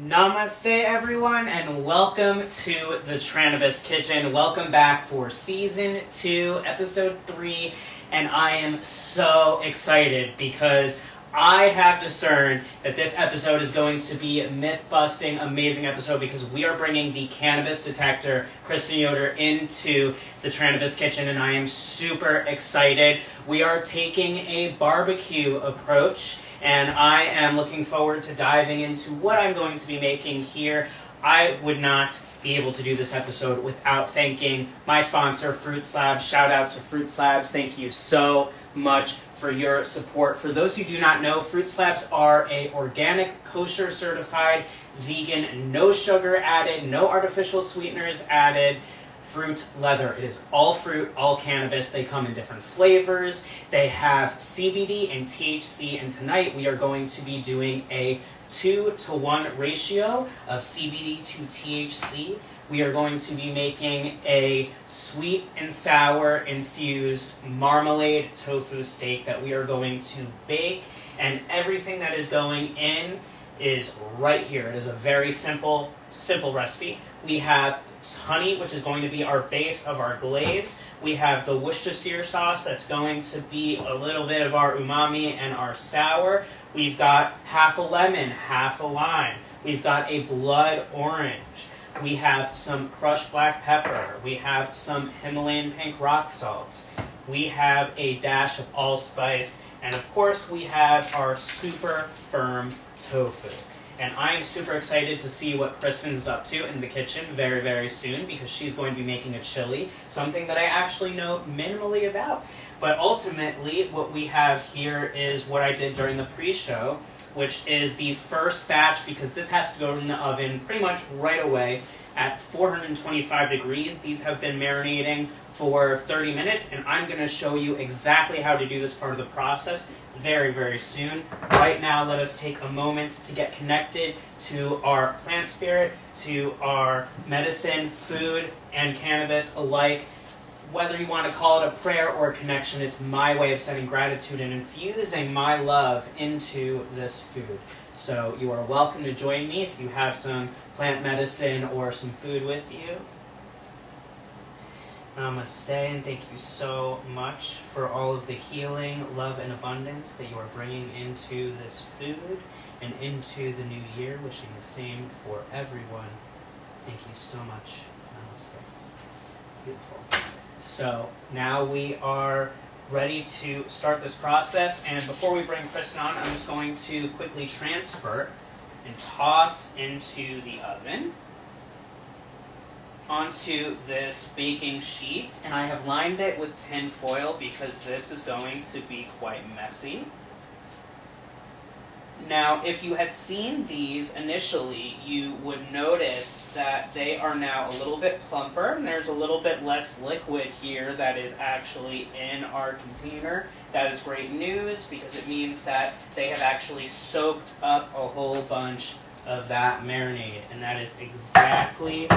Namaste everyone and welcome to the Trannabis Kitchen. Welcome back for Season 2, Episode 3, and I am so excited because I have discerned that this episode is going to be a myth-busting, amazing episode because we are bringing the cannabis detector, Kristen Yoder, into the Trannabis Kitchen, and I am super excited. We are taking a barbecue approach, and I am looking forward to diving into what I'm going to be making here. I would not be able to do this episode without thanking my sponsor, Fruit Slabs. Shout out to Fruit Slabs. Thank you so much for your support. For those who do not know, Fruit Slabs are a organic, kosher certified, vegan, no sugar added, no artificial sweeteners added fruit leather. It is all fruit, all cannabis. They come in different flavors. They have CBD and THC, and tonight we are going to be doing a 2-to-1 ratio of CBD to THC. We are going to be making a sweet and sour infused marmalade tofu steak that we are going to bake, and everything that is going in is right here. It is a very simple recipe. We have honey, which is going to be our base of our glaze. We have the Worcestershire sauce that's going to be a little bit of our umami and our sour. We've got half a lemon, half a lime. We've got a blood orange. We have some crushed black pepper. We have some Himalayan pink rock salt. We have a dash of allspice. And of course, we have our super firm tofu. And I'm super excited to see what Kristen's up to in the kitchen very, very soon because she's going to be making a chili, something that I actually know minimally about. But ultimately, what we have here is what I did during the pre-show, which is the first batch, because this has to go in the oven pretty much right away at 425 degrees. These have been marinating for 30 minutes, and I'm going to show you exactly how to do this part of the process very, very soon. Right now, let us take a moment to get connected to our plant spirit, to our medicine, food, and cannabis alike. Whether you want to call it a prayer or a connection, it's my way of sending gratitude and infusing my love into this food. So you are welcome to join me if you have some plant medicine or some food with you. Namaste, and thank you so much for all of the healing, love, and abundance that you are bringing into this food and into the new year. Wishing the same for everyone. Thank you so much. Namaste. Beautiful. So now we are ready to start this process, and before we bring Kristen on, I'm just going to quickly transfer and toss into the oven onto this baking sheet, and I have lined it with tin foil because this is going to be quite messy. Now, if you had seen these initially, you would notice that they are now a little bit plumper, and there's a little bit less liquid here that is actually in our container. That is great news because it means that they have actually soaked up a whole bunch of that marinade, and that is exactly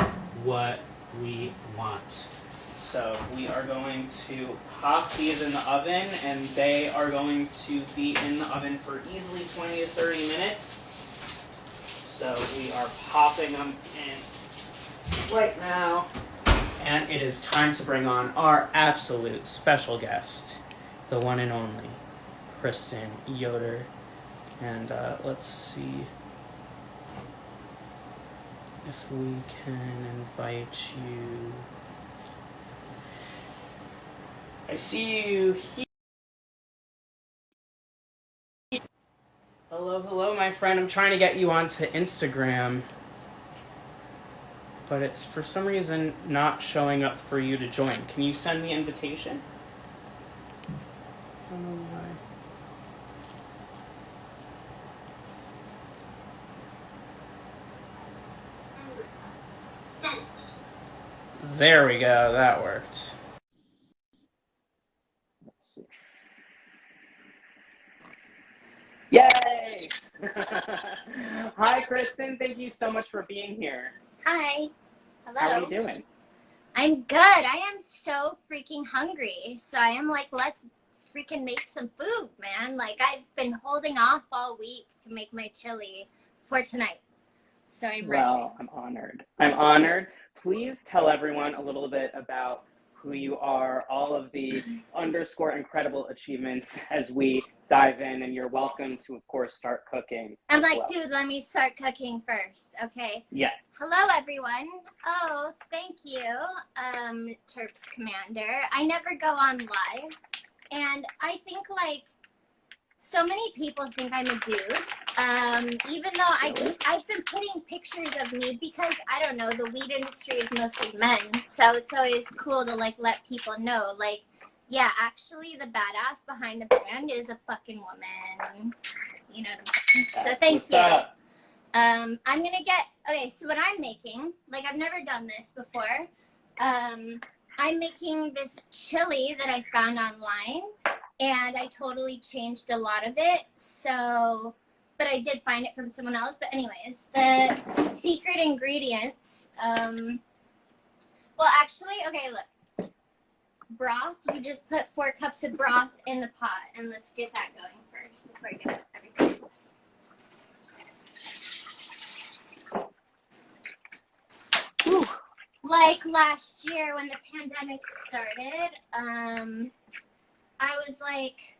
what we want. So we are going to pop these in the oven, and they are going to be in the oven for easily 20 to 30 minutes. So we are popping them in right now, and it is time to bring on our absolute special guest, the one and only Kristen Yoder. And let's see if we can invite you. I see you here. Hello, my friend. I'm trying to get you onto Instagram, but it's for some reason not showing up for you to join. Can you send the invitation? I don't know why. There we go. That worked. Yay! Hi, Kristen. Thank you so much for being here. Hi. Hello. How are you doing? I'm good. I am so freaking hungry. So I am like, let's freaking make some food, man. Like, I've been holding off all week to make my chili for tonight. So I brought Well, I'm honored. I'm honored. Please tell everyone a little bit about who you are, all of the underscore incredible achievements as we dive in, and you're welcome to, of course, start cooking. I'm like, well. dude, let me start cooking first, okay? Yeah. Hello, everyone. Oh, thank you, Terps Commander. I never go on live, and I think, like, so many people think I'm a dude, even though I've been putting pictures of me because, I don't know, the weed industry is mostly men, so it's always cool to, like, let people know, like, yeah, actually, the badass behind the brand is a fucking woman. You know what I'm saying? So thank you. Up. I'm gonna get, okay, so what I'm making, like, I've never done this before. I'm making this chili that I found online, and I totally changed a lot of it, so, but I did find it from someone else. But anyways, the secret ingredients, well, actually, okay, look, broth, you just put 4 cups of broth in the pot, and let's get that going first before I get everything else. Whew. Like last year when the pandemic started, I was like,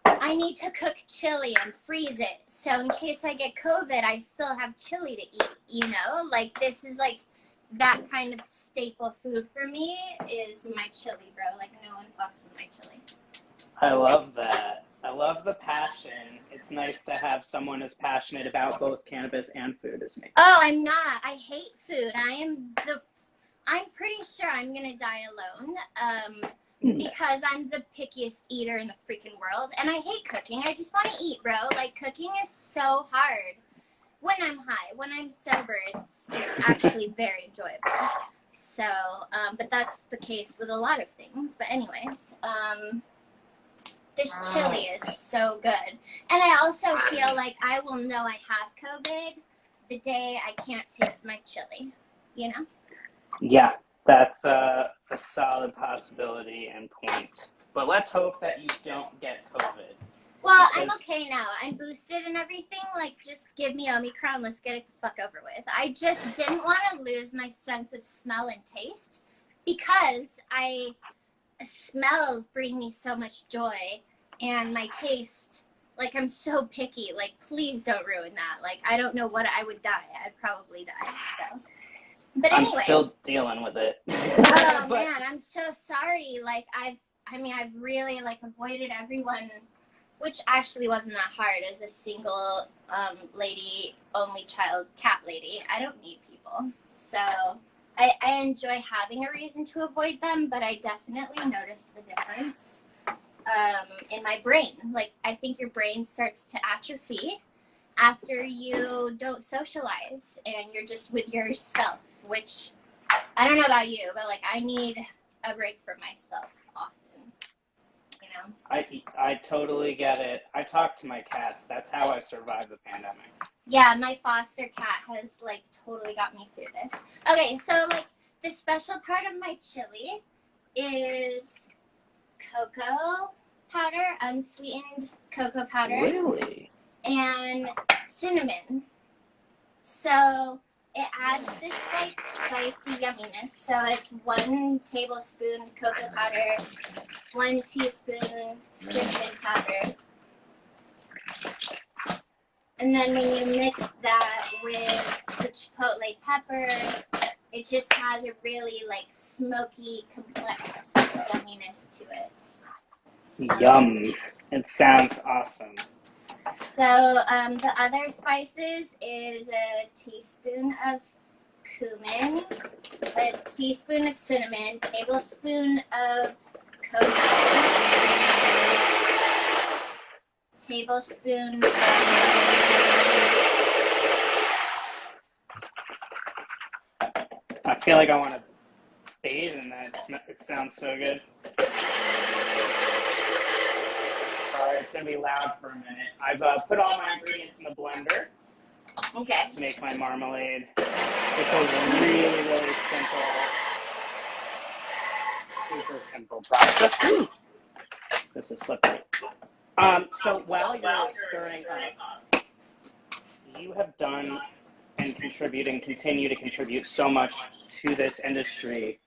I need to cook chili and freeze it. So in case I get COVID, I still have chili to eat, you know? Like, this is like that kind of staple food for me is my chili, bro. Like, no one fucks with my chili. I love that. I love the passion. It's nice to have someone as passionate about both cannabis and food as me. Oh, I'm not. I hate food. I'm pretty sure I'm gonna die alone. Because I'm the pickiest eater in the freaking world, and I hate cooking. I just want to eat, bro. Like, cooking is so hard. When I'm high, when I'm sober, it's actually very enjoyable. So, but that's the case with a lot of things. But anyways, this chili is so good, and I also feel like I will know I have COVID the day I can't taste my chili. You know? Yeah. That's a solid possibility and point. But let's hope that you don't get COVID. Well, I'm okay now. I'm boosted and everything. Like, just give me Omicron. Let's get it the fuck over with. I just didn't want to lose my sense of smell and taste because smells bring me so much joy, and my taste, like, I'm so picky. Like, please don't ruin that. Like, I don't know what I would die. I'd probably die. So. But anyway, I'm still dealing with it. Oh man, I'm so sorry. Like I've really like avoided everyone, which actually wasn't that hard as a single lady, only child cat lady. I don't need people, so I enjoy having a reason to avoid them. But I definitely noticed the difference in my brain. Like I think your brain starts to atrophy after you don't socialize and you're just with yourself, which I don't know about you, but like I need a break for myself often, you know? I totally get it. I talk to my cats. That's how I survived the pandemic. Yeah, my foster cat has like totally got me through this. Okay, so like the special part of my chili is cocoa powder, unsweetened cocoa powder. Really? And cinnamon. So it adds this like spicy yumminess. So it's 1 tablespoon cocoa powder, 1 teaspoon cinnamon powder. And then when you mix that with the chipotle pepper, it just has a really like smoky, complex yumminess to it. So, Yum. It sounds awesome. So the other spices is a teaspoon of cumin, a teaspoon of cinnamon, tablespoon of coconut, tablespoon of I feel like I want to bathe in that. It sounds so good. Sorry, it's going to be loud for a minute. I've put all my ingredients in the blender. Okay. To make my marmalade. It's a really, really super simple process. Ooh. This is slippery. So while you're stirring up, you have done and contribute and continue to contribute so much to this industry.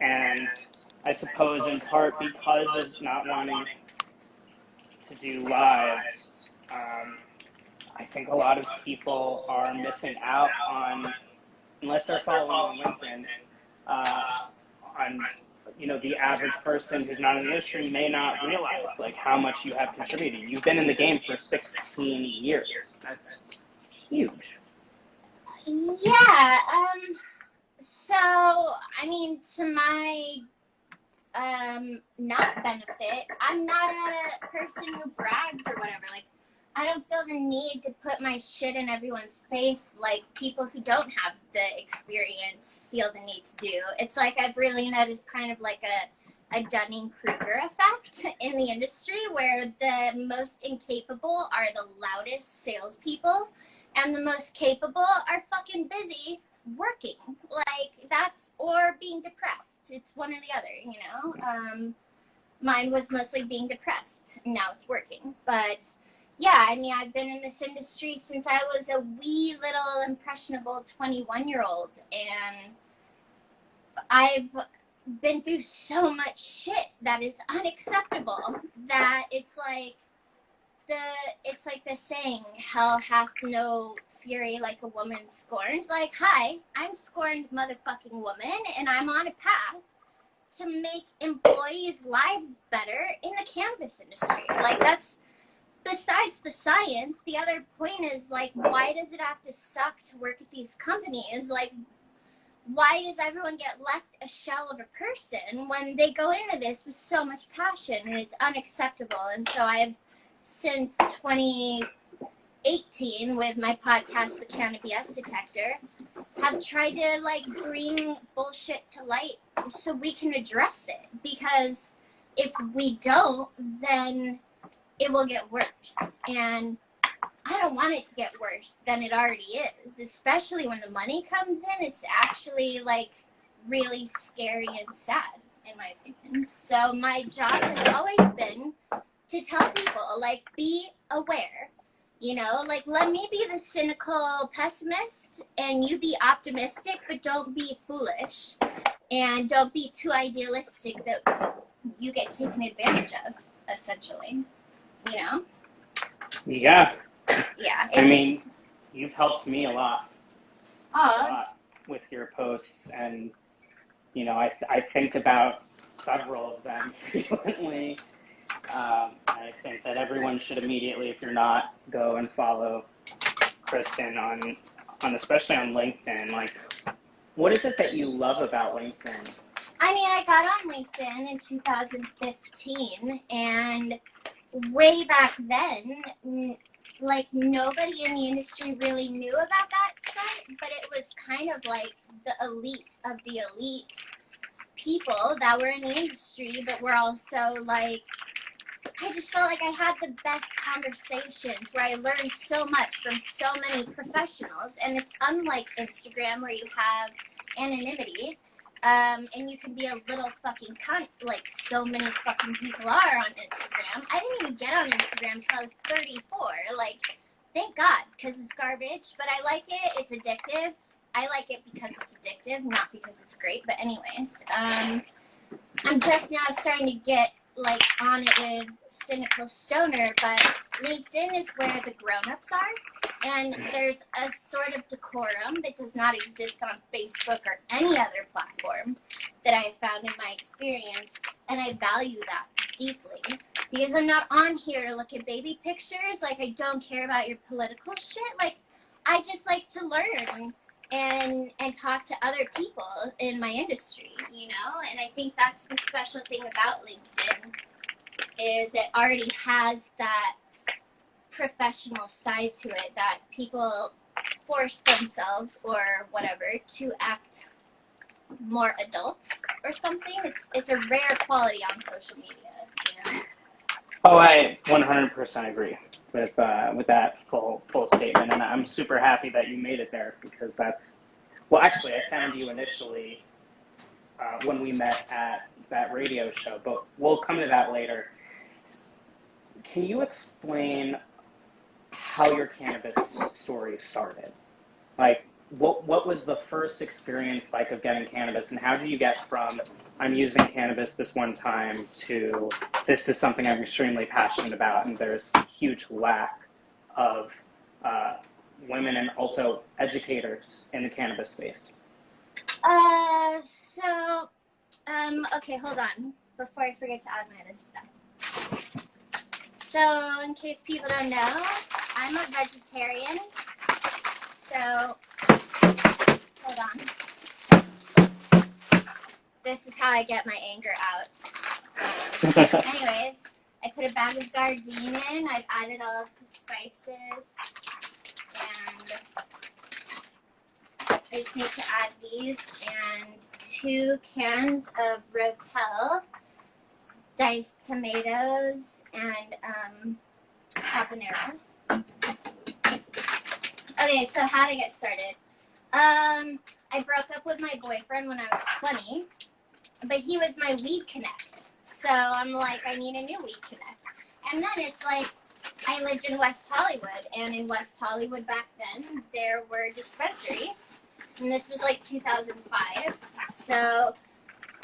And I suppose in part because of not wanting to do lives, I think a lot of people are missing out on, unless they're following on LinkedIn, on, you know, the average person who's not in the industry may not realize like how much you have contributed. You've been in the game for 16 years. That's huge. Yeah. So, I mean, to my not benefit, I'm not a person who brags or whatever. Like, I don't feel the need to put my shit in everyone's face like people who don't have the experience feel the need to do. It's like I've really noticed kind of like a Dunning-Kruger effect in the industry where the most incapable are the loudest salespeople and the most capable are fucking busy working. Like, that's, or being depressed. It's one or the other, you know? Mine was mostly being depressed. Now it's working. But yeah, I mean, I've been in this industry since I was a wee little impressionable 21-year-old, and I've been through so much shit that is unacceptable that it's like the saying, hell hath no fury like a woman scorned. Like, hi, I'm scorned motherfucking woman, and I'm on a path to make employees' lives better in the cannabis industry. Like, that's, besides the science, the other point is, like, why does it have to suck to work at these companies? Like, why does everyone get left a shell of a person when they go into this with so much passion? And it's unacceptable. And so I've, since 2018, with my podcast, The Cannabis Detector, have tried to, like, bring bullshit to light so we can address it. Because if we don't, then it will get worse. And I don't want it to get worse than it already is, especially when the money comes in. It's actually, like, really scary and sad, in my opinion. So my job has always been to tell people, like, be aware. You know, like, let me be the cynical pessimist and you be optimistic, but don't be foolish. And don't be too idealistic that you get taken advantage of, essentially. You know? Yeah. Yeah. I mean, you've helped me a lot with your posts, and, you know, I think about several of them frequently. I think that everyone should immediately, if you're not, go and follow Kristen on especially on LinkedIn. Like, what is it that you love about LinkedIn? I mean, I got on LinkedIn in 2015, and way back then, like, nobody in the industry really knew about that site, but it was kind of like the elite of the elite people that were in the industry, but were also, like, I just felt like I had the best conversations where I learned so much from so many professionals. And it's unlike Instagram where you have anonymity, and you can be a little fucking cunt like so many fucking people are on Instagram. I didn't even get on Instagram until I was 34. Like, thank God, because it's garbage, but I like it. It's addictive. I like it because it's addictive, not because it's great. But anyways, I'm just now starting to get, like, on it with Cynical Stoner, but LinkedIn is where the grown-ups are, and there's a sort of decorum that does not exist on Facebook or any other platform that I have found in my experience, and I value that deeply, because I'm not on here to look at baby pictures. Like, I don't care about your political shit. Like, I just like to learn and talk to other people in my industry, you know? And I think that's the special thing about LinkedIn, is it already has that professional side to it that people force themselves or whatever to act more adult or something. It's a rare quality on social media, you know? Oh, I 100% agree with that full statement, and I'm super happy that you made it there, because that's, well, actually, I found you initially when we met at that radio show, but we'll come to that later. Can you explain how your cannabis story started? Like, what was the first experience like of getting cannabis, and how did you get from I'm using cannabis this one time to this is something I'm extremely passionate about, and there's a huge lack of women and also educators in the cannabis space? Okay, hold on. Before I forget to add my other stuff. So, in case people don't know, I'm a vegetarian. So, hold on. This is how I get my anger out. Anyways, I put a bag of Gardein in. I've added all of the spices. And I just need to add these and 2 cans of Rotel, diced tomatoes, and habaneros. Okay, so how to get started. I broke up with my boyfriend when I was 20, but he was my weed connect. So I'm like, I need a new weed connect. And then it's like, I lived in West Hollywood, and in West Hollywood back then, there were dispensaries. And this was like 2005. So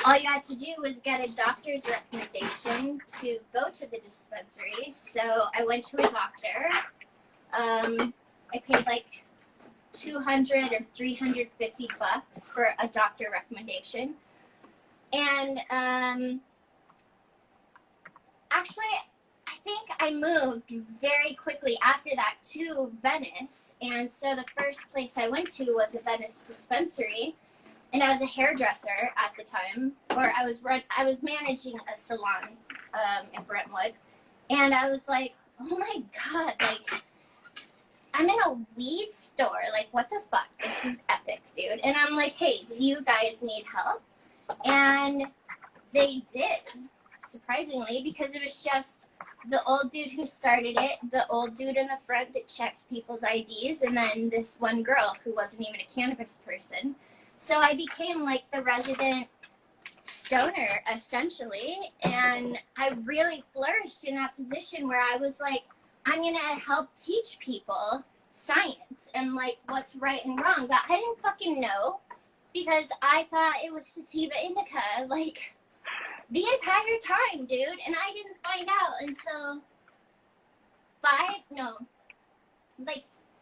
all you had to do was get a doctor's recommendation to go to the dispensary. So I went to a doctor. I paid like $200 or $350 for a doctor recommendation. And actually, I think I moved very quickly after that to Venice. And so the first place I went to was a Venice dispensary. And I was a hairdresser at the time, or I was managing a salon in Brentwood. And I was like, oh my God, like, I'm in a weed store. Like, what the fuck? This is epic, dude. And I'm like, hey, do you guys need help? And they did, surprisingly, because it was just the old dude who started it, the old dude in the front that checked people's IDs, and then this one girl who wasn't even a cannabis person. So I became like the resident stoner, essentially, and I really flourished in that position where I was like, I'm going to help teach people science and like what's right and wrong. But I didn't fucking know because I thought it was sativa indica like the entire time, dude. And I didn't find out until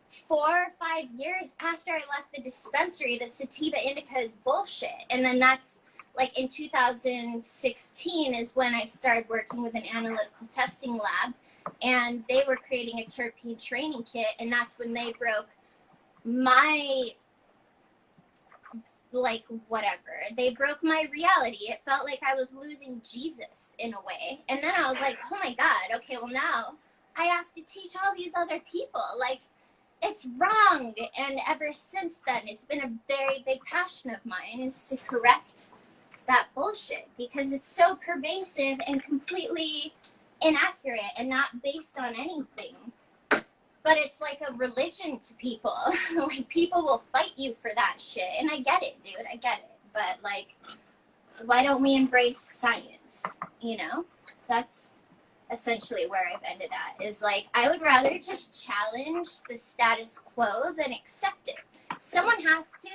4 or 5 years after I left the dispensary. The sativa indica is bullshit. And then that's like in 2016 is when I started working with an analytical testing lab. And they were creating a terpene training kit, and that's when they broke my, like, whatever. They broke my reality. It felt like I was losing Jesus in a way. And then I was like, oh my God, okay, well now I have to teach all these other people. Like, it's wrong. And ever since then, it's been a very big passion of mine is to correct that bullshit because it's so pervasive and completely inaccurate and not based on anything. But it's like a religion to people. Like, people will fight you for that shit. And I get it, dude. I get it. But, like, why don't we embrace science? You know? That's essentially where I've ended at. Is, like, I would rather just challenge the status quo than accept it. Someone has to.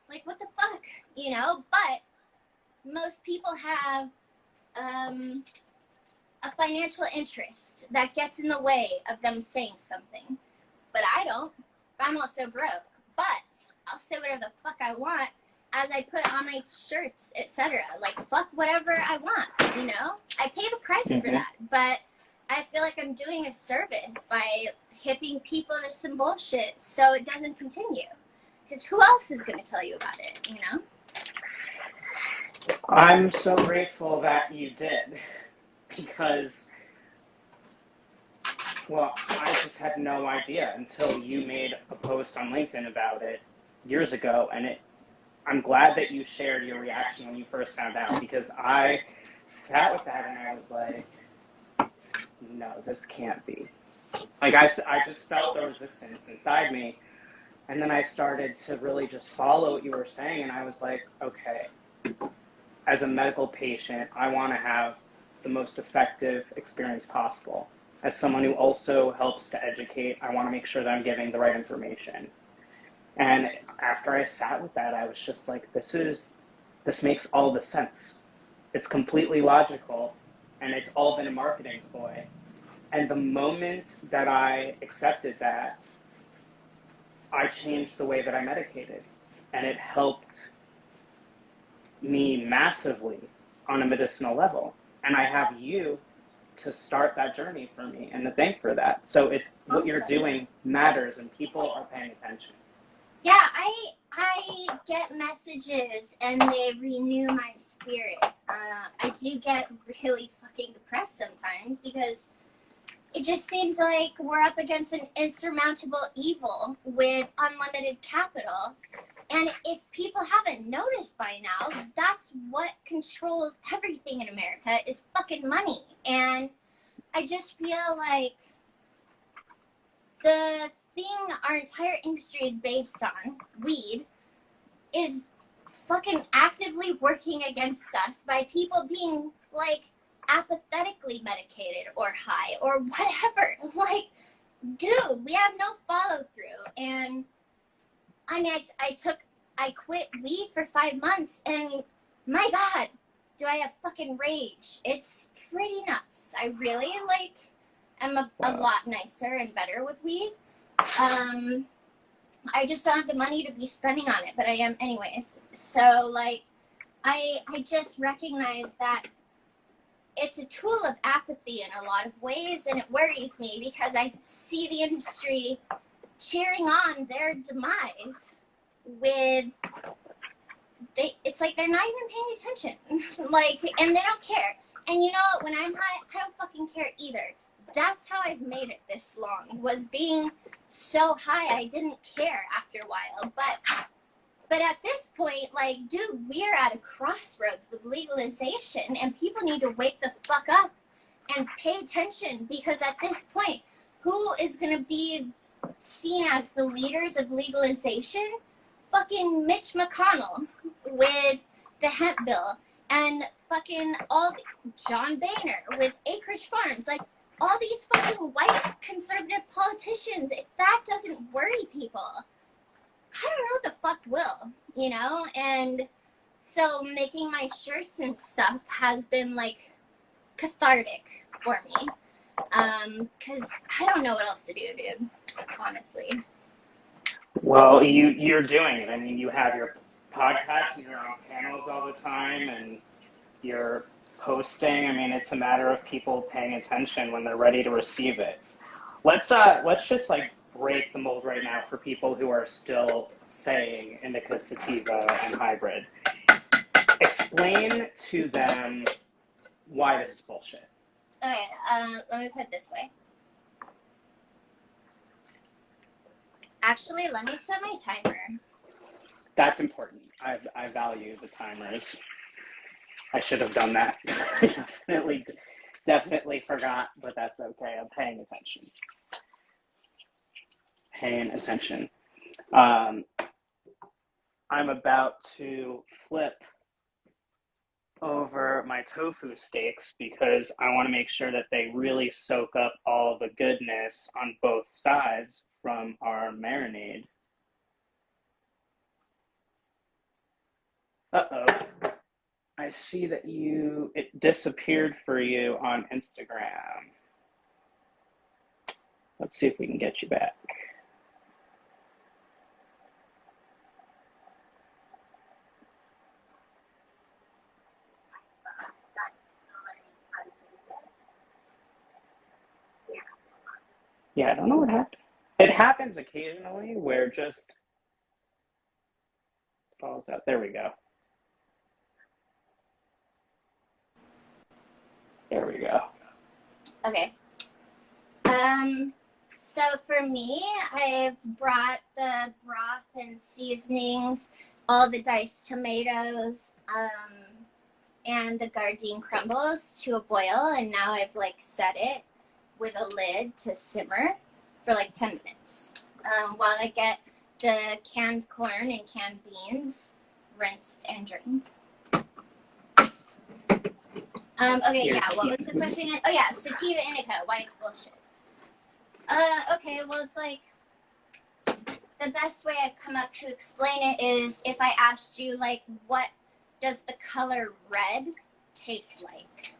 Like, what the fuck? You know? But most people have, a financial interest that gets in the way of them saying something. But I don't. I'm also broke. But I'll say whatever the fuck I want as I put on my shirts, etc. Like, fuck whatever I want, you know? I pay the price for that. But I feel like I'm doing a service by hipping people to some bullshit so it doesn't continue. Because who else is going to tell you about it, you know? I'm so grateful that you did. Because, well, I just had no idea until you made a post on LinkedIn about it years ago, and I'm glad that you shared your reaction when you first found out, because I sat with that and I was like, no, this can't be. Like, I just felt the resistance inside me, and then I started to really just follow what you were saying, and I was like, okay, as a medical patient, I want to have the most effective experience possible. As someone who also helps to educate, I want to make sure that I'm giving the right information. And after I sat with that, I was just like, this makes all the sense. It's completely logical, and it's all been a marketing ploy. And the moment that I accepted that, I changed the way that I medicated, and it helped me massively on a medicinal level. And I have you to start that journey for me and to thank for that. So it's what you're doing matters, and people are paying attention. Yeah, I get messages and they renew my spirit. I do get really fucking depressed sometimes because it just seems like we're up against an insurmountable evil with unlimited capital. And if people haven't noticed by now, that's what controls everything in America is fucking money. And I just feel like the thing our entire industry is based on, weed, is fucking actively working against us by people being, like, apathetically medicated or high or whatever. Like, dude, we have no follow through. And I mean, I quit weed for 5 months, and my God, do I have fucking rage. It's pretty nuts. I really, like, am a lot nicer and better with weed. I just don't have the money to be spending on it, but I am anyways. So, like, I just recognize that it's a tool of apathy in a lot of ways, and it worries me because I see the industry cheering on their demise with, it's like they're not even paying attention. Like, and they don't care. And you know what, when I'm high, I don't fucking care either. That's how I've made it this long, was being so high I didn't care after a while. But at this point, like, dude, we're at a crossroads with legalization, and people need to wake the fuck up and pay attention, because at this point, who is going to be seen as the leaders of legalization? Fucking Mitch McConnell with the hemp bill, and fucking John Boehner with Acreage Farms. Like, all these fucking white conservative politicians, if that doesn't worry people, I don't know what the fuck will, you know? And so making my shirts and stuff has been, like, cathartic for me. Because I don't know what else to do, dude, honestly. Well, you're doing it. I mean, you have your podcast and you're on panels all the time, and you're posting. I mean, it's a matter of people paying attention when they're ready to receive it. Let's just, like, break the mold right now for people who are still saying indica, sativa, and hybrid. Explain to them why this is bullshit. Okay, let me put it this way. Actually, let me set my timer. That's important. I value the timers. I should have done that. I definitely forgot, but that's okay. I'm paying attention. I'm about to flip over my tofu steaks because I want to make sure that they really soak up all the goodness on both sides from our marinade. Uh-oh. I see that it disappeared for you on Instagram. Let's see if we can get you back. Yeah, I don't know what happened. It happens occasionally where just falls out. There we go. There we go. Okay. So for me, I've brought the broth and seasonings, all the diced tomatoes, and the Gardein crumbles to a boil, and now I've, like, set it with a lid to simmer for, like, 10 minutes, while I get the canned corn and canned beans rinsed and drained. Okay, yeah, what was the question again? Oh, yeah, sativa indica, why it's bullshit. Okay, well, it's like, the best way I've come up to explain it is if I asked you, like, what does the color red taste like?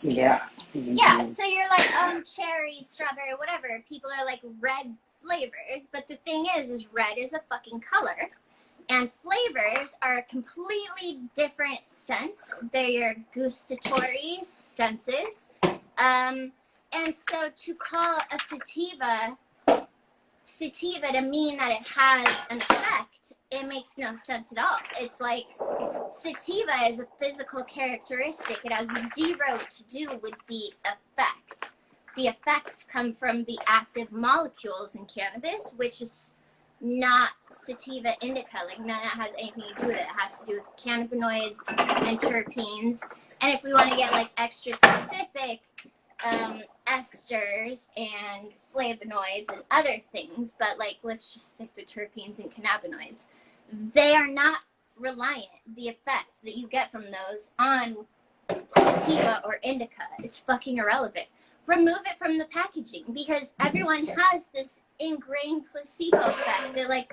Yeah. Yeah, so you're like, cherry, strawberry, whatever. People are like red flavors, but the thing is red is a fucking color. And flavors are a completely different sense. They're your gustatory senses. And so to call a sativa to mean that it has an effect, it makes no sense at all. It's like sativa is a physical characteristic. It has zero to do with the effect. The effects come from the active molecules in cannabis, which is not sativa indica. Like, none of that has anything to do with it. It has to do with cannabinoids and terpenes. And if we want to get like extra specific, esters and flavonoids and other things, but like, let's just stick to terpenes and cannabinoids. They are not reliant, the effect that you get from those, on sativa or indica. It's fucking irrelevant. Remove it from the packaging, because everyone has this ingrained placebo effect that like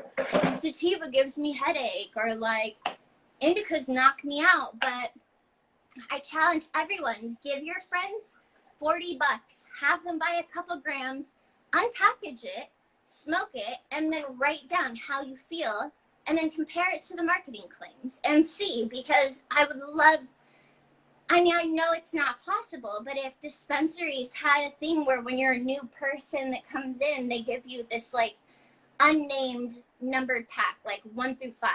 sativa gives me headache, or like indicas knock me out. But I challenge everyone, give your friends $40, have them buy a couple grams, unpackage it, smoke it, and then write down how you feel, and then compare it to the marketing claims and see. Because I would love, I mean, I know it's not possible, but if dispensaries had a thing where when you're a new person that comes in, they give you this like unnamed numbered pack, like 1 through 5,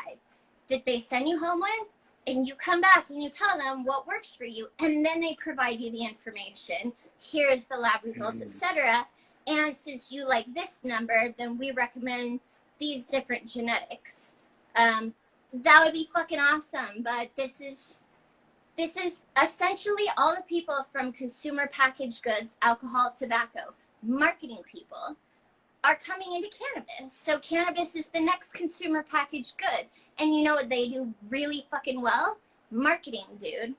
that they send you home with, and you come back and you tell them what works for you, and then they provide you the information. Here's the lab results, etc. And since you like this number, then we recommend these different genetics. That would be fucking awesome. But this is essentially all the people from consumer packaged goods, alcohol, tobacco, marketing people are coming into cannabis. So cannabis is the next consumer packaged good. And you know what they do really fucking well? Marketing, dude.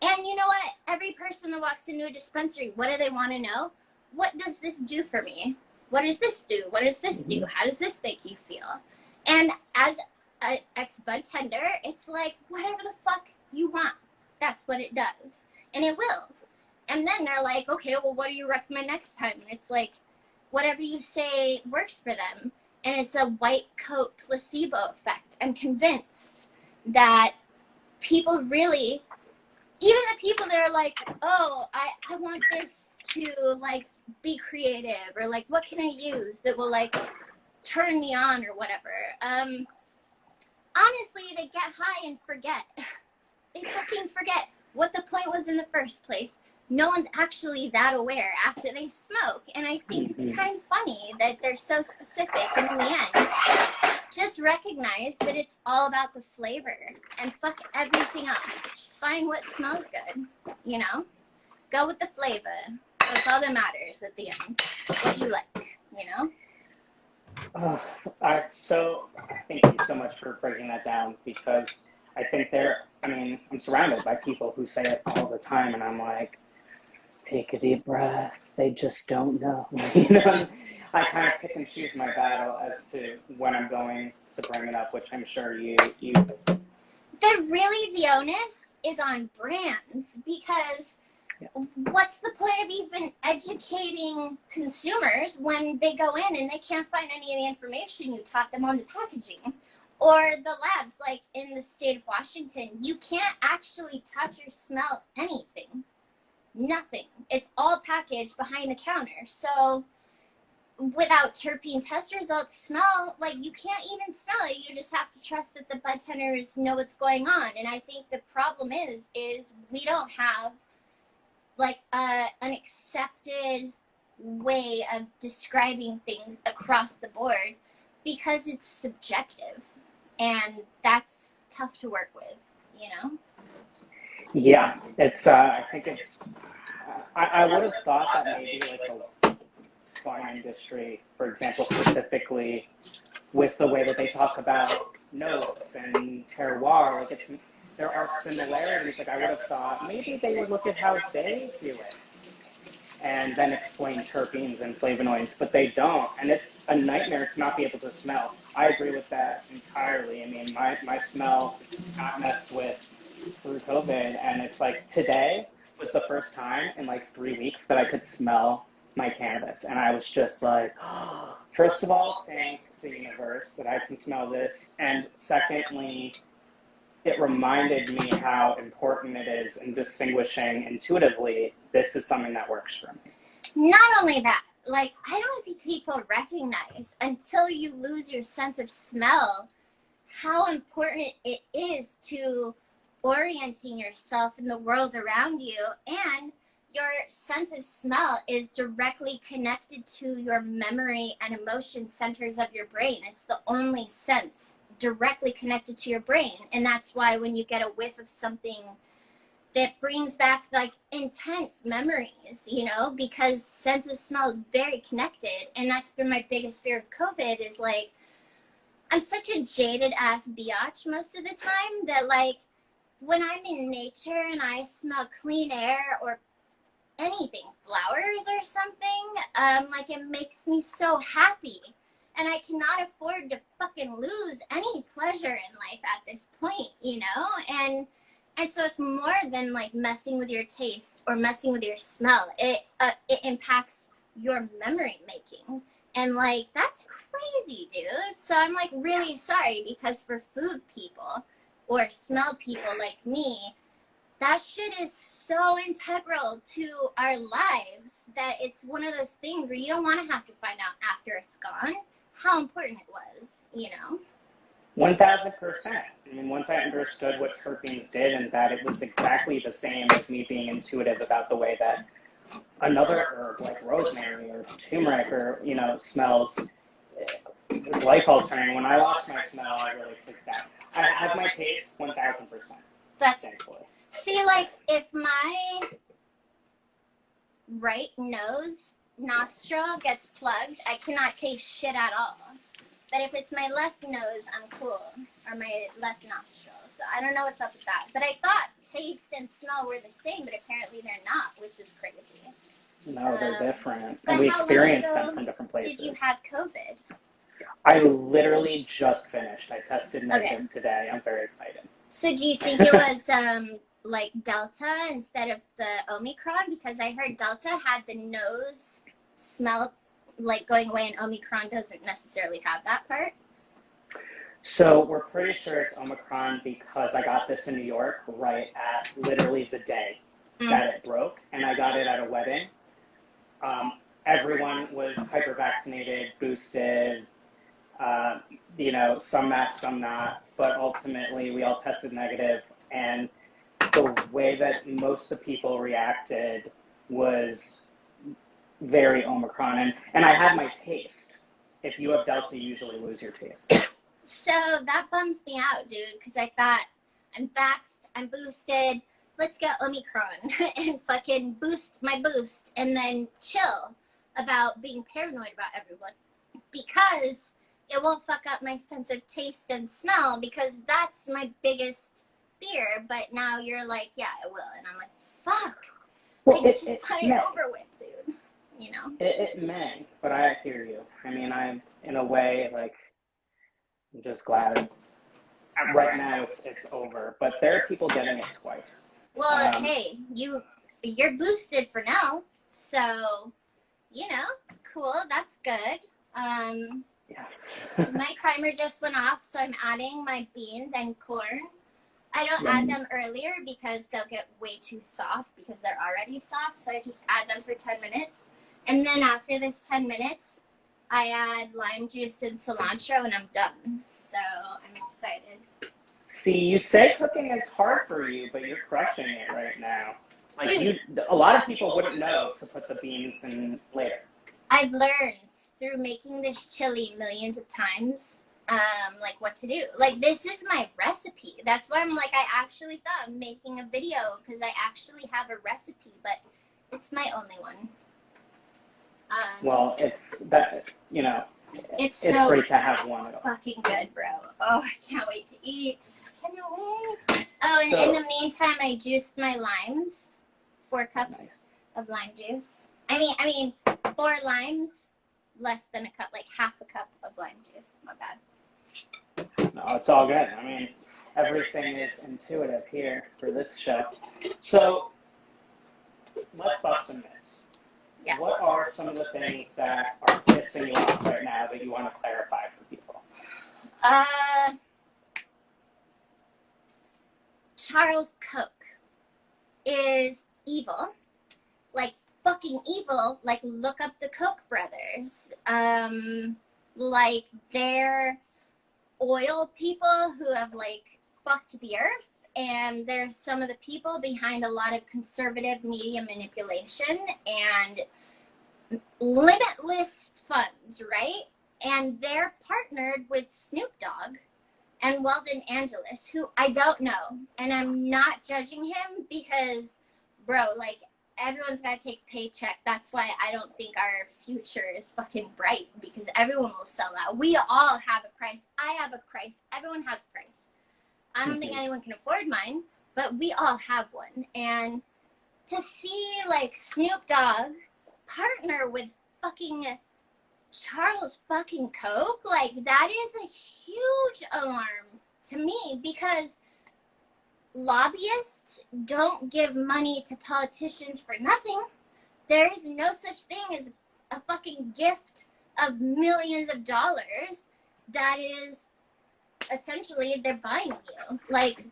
And you know what? Every person that walks into a dispensary, what do they want to know? What does this do for me? What does this do? What does this do? How does this make you feel? And as an ex-bud tender, it's like, whatever the fuck you want, that's what it does. And it will. And then they're like, okay, well, what do you recommend next time? And it's like, whatever you say works for them. And it's a white coat placebo effect. I'm convinced that people really, even the people that are like, oh, I want this to like be creative, or like, what can I use that will like turn me on or whatever. Honestly, they get high and forget. They fucking forget what the point was in the first place. No one's actually that aware after they smoke. And I think it's kind of funny that they're so specific, and in the end, just recognize that it's all about the flavor and fuck everything else. Just find what smells good, you know? Go with the flavor. That's all that matters at the end. What you like, you know? So thank you so much for breaking that down, because I think I'm surrounded by people who say it all the time, and I'm like, take a deep breath. They just don't know. You know, I kind of pick and choose my battle as to when I'm going to bring it up, which I'm sure you. The onus is on brands, because what's the point of even educating consumers when they go in and they can't find any of the information you taught them on the packaging? Or the labs, like in the state of Washington, you can't actually touch or smell anything. Nothing. It's all packaged behind the counter. So without terpene test results, smell, like, you can't even smell it. You just have to trust that the bud tenders know what's going on. And I think the problem is we don't have like an accepted way of describing things across the board, because it's subjective, and that's tough to work with, you know? Yeah, it's. I think it's. I would have thought that maybe like the wine industry, for example, specifically with the way that they talk about notes and terroir, like there are similarities. Like I would have thought maybe they would look at how they do it and then explain terpenes and flavonoids, but they don't. And it's a nightmare to not be able to smell. I agree with that entirely. I mean, my smell got messed with through COVID, and it's like today was the first time in like 3 weeks that I could smell my cannabis. And I was just like, oh, first of all, thank the universe that I can smell this. And secondly, it reminded me how important it is in distinguishing intuitively, this is something that works for me. Not only that, like, I don't think people recognize until you lose your sense of smell how important it is to orienting yourself in the world around you. And your sense of smell is directly connected to your memory and emotion centers of your brain. It's the only sense directly connected to your brain. And that's why when you get a whiff of something that brings back like intense memories, you know, because sense of smell is very connected. And that's been my biggest fear of COVID is like, I'm such a jaded ass biatch most of the time that like when I'm in nature and I smell clean air or anything, flowers or something, like it makes me so happy. And I cannot afford to fucking lose any pleasure in life at this point, you know? And so it's more than like messing with your taste or messing with your smell. It impacts your memory making. And like, that's crazy, dude. So I'm like really sorry because for food people or smell people like me, that shit is so integral to our lives that it's one of those things where you don't want to have to find out after it's gone how important it was, you know? 1000%. I mean, once I understood what terpenes did and that it was exactly the same as me being intuitive about the way that another herb like rosemary or turmeric or, you know, smells, it was life altering. When I lost my smell, I really freaked out. I have my taste 1000%. That's thankfully. See, like, if my right nostril gets plugged, I cannot taste shit at all. But if it's my left nose, I'm cool. Or my left nostril. So I don't know what's up with that. But I thought taste and smell were the same, but apparently they're not, which is crazy. No, they're different. But And we how long experience ago them from different places. did you have COVID? I literally just finished. I tested negative today. I'm very excited. So do you think it was like Delta instead of the Omicron? Because I heard Delta had the nose smell like going away and Omicron doesn't necessarily have that part. So we're pretty sure it's Omicron because I got this in New York right at literally the day that it broke. And I got it at a wedding. Everyone was hyper vaccinated, boosted, you know, some masked, some not, but ultimately we all tested negative. And the way that most of the people reacted was very Omicron. And I had my taste. If you have Delta, you usually lose your taste. So that bums me out, dude, because I thought I'm vaxxed, I'm boosted, let's get Omicron and fucking boost my boost and then chill about being paranoid about everyone because it won't fuck up my sense of taste and smell because that's my biggest fear. But now you're like, yeah, it will. And I'm like, fuck. Well, just put it over with, dude. You know? It may, but I hear you. I mean, I'm, in a way, like, I'm just glad it's, right now it's over. But there are people getting it twice. Well, hey, you're boosted for now. So, you know, cool. That's good. Yeah. My timer just went off, so I'm adding my beans and corn. I don't add them earlier because they'll get way too soft because they're already soft. So I just add them for 10 minutes. And then after this 10 minutes, I add lime juice and cilantro and I'm done. So I'm excited. See, you say cooking is hard for you, but you're crushing it right now. Like a lot of people wouldn't know to put the beans in later. I've learned through making this chili millions of times, like what to do. Like this is my recipe. That's why I'm like, I actually thought of making a video because I actually have a recipe, but it's my only one. Well, it's that, you know, it's so great to have one. Fucking good, bro. Oh, I can't wait to eat. Can you wait? Oh, and So- in the meantime, I juiced my limes. 4 cups Nice. of lime juice. I mean, 4 limes, less than a cup, like half a cup of lime juice. My bad. No, it's all good. I mean, everything is intuitive here for this show. So, let's bust some myths. Yeah. What are some of the things that are pissing you off right now that you want to clarify for people? Charles Koch is evil. Like, fucking evil. Like, look up the Koch brothers. Like, they're oil people who have, like, fucked the earth. And they're some of the people behind a lot of conservative media manipulation and limitless funds, right? And they're partnered with Snoop Dogg and Weldon Angeles, who I don't know. And I'm not judging him because, bro, like, everyone's got to take a paycheck. That's why I don't think our future is fucking bright, because everyone will sell out. We all have a price. I have a price. Everyone has a price. I don't think anyone can afford mine, but we all have one. And to see, like, Snoop Dogg partner with fucking Charles fucking Koch, like, that is a huge alarm to me, because lobbyists don't give money to politicians for nothing. There is no such thing as a fucking gift of millions of dollars that is essentially they're buying you. Like,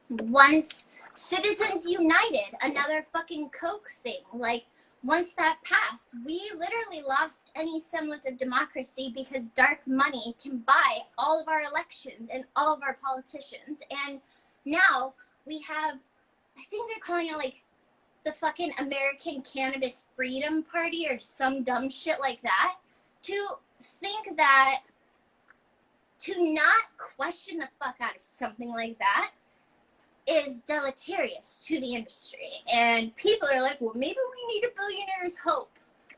once Citizens United, another fucking Koch thing, like, once that passed, we literally lost any semblance of democracy because dark money can buy all of our elections and all of our politicians. And now we have, I think they're calling it like the fucking American Cannabis Freedom Party or some dumb shit like that. To think that, to not question the fuck out of something like that is deleterious to the industry. And people are like, well, maybe we need a billionaire's help.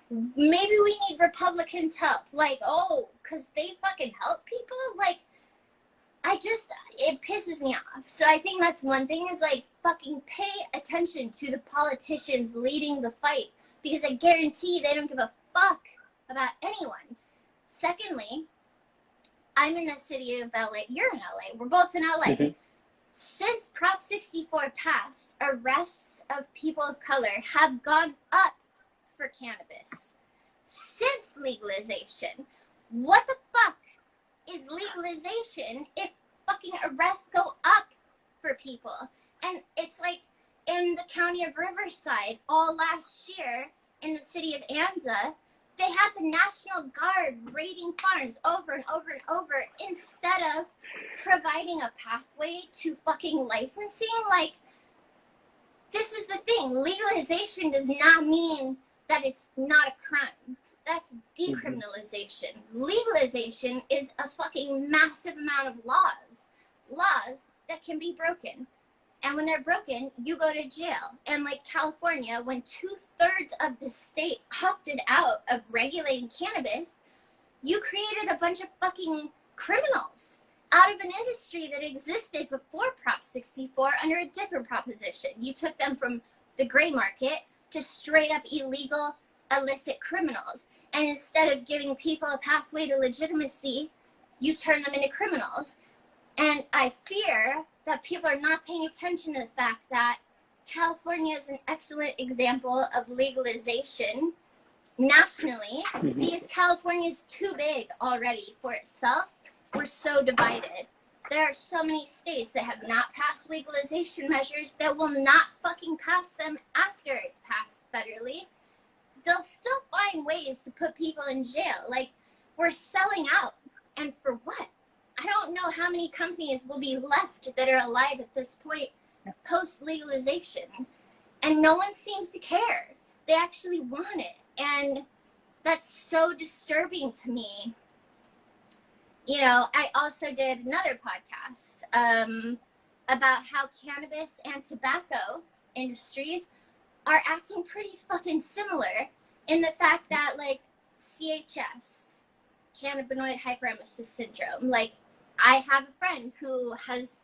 Maybe we need Republicans' help. Like, oh, because they fucking help people? Like, it pisses me off. So I think that's one thing, is like, fucking pay attention to the politicians leading the fight, because I guarantee they don't give a fuck about anyone. Secondly, I'm in the city of LA. You're in LA. We're both in LA. Mm-hmm. Since Prop 64 passed, arrests of people of color have gone up for cannabis. Since legalization. What the fuck is legalization if fucking arrests go up for people? And it's like, in the county of Riverside, all last year, in the city of Anza, they had the National Guard raiding farms over and over and over, instead of providing a pathway to fucking licensing. Like, this is the thing. Legalization does not mean that it's not a crime. That's decriminalization. Legalization is a fucking massive amount of laws that can be broken. And when they're broken, you go to jail. And like California, when 2/3 of the state opted out of regulating cannabis, you created a bunch of fucking criminals out of an industry that existed before Prop 64 under a different proposition. You took them from the gray market to straight up illegal, illicit criminals. And instead of giving people a pathway to legitimacy, you turn them into criminals. And I fear that people are not paying attention to the fact that California is an excellent example of legalization nationally, because California is too big already for itself. We're so divided. There are so many states that have not passed legalization measures that will not fucking pass them after it's passed federally. They'll still find ways to put people in jail. Like, we're selling out. And for what? I don't know how many companies will be left that are alive at this point post-legalization. And no one seems to care. They actually want it. And that's so disturbing to me. You know, I also did another podcast about how cannabis and tobacco industries are acting pretty fucking similar, in the fact that, like, CHS, cannabinoid hyperemesis syndrome, like, I have a friend who has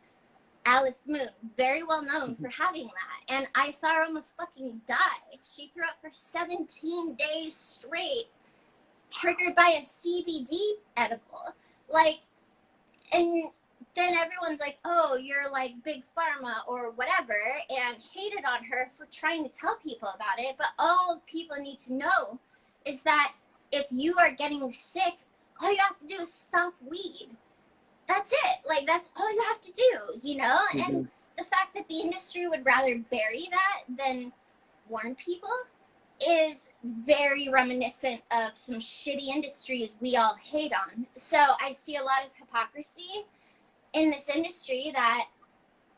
Alice Moon, very well known for having that. And I saw her almost fucking die. She threw up for 17 days straight, triggered by a CBD edible. Like, and then everyone's like, oh, you're like big pharma or whatever, and hated on her for trying to tell people about it. But all people need to know is that if you are getting sick, all you have to do is stop weed. That's it. Like, that's all you have to do, you know? Mm-hmm. And the fact that the industry would rather bury that than warn people is very reminiscent of some shitty industries we all hate on. So I see a lot of hypocrisy in this industry that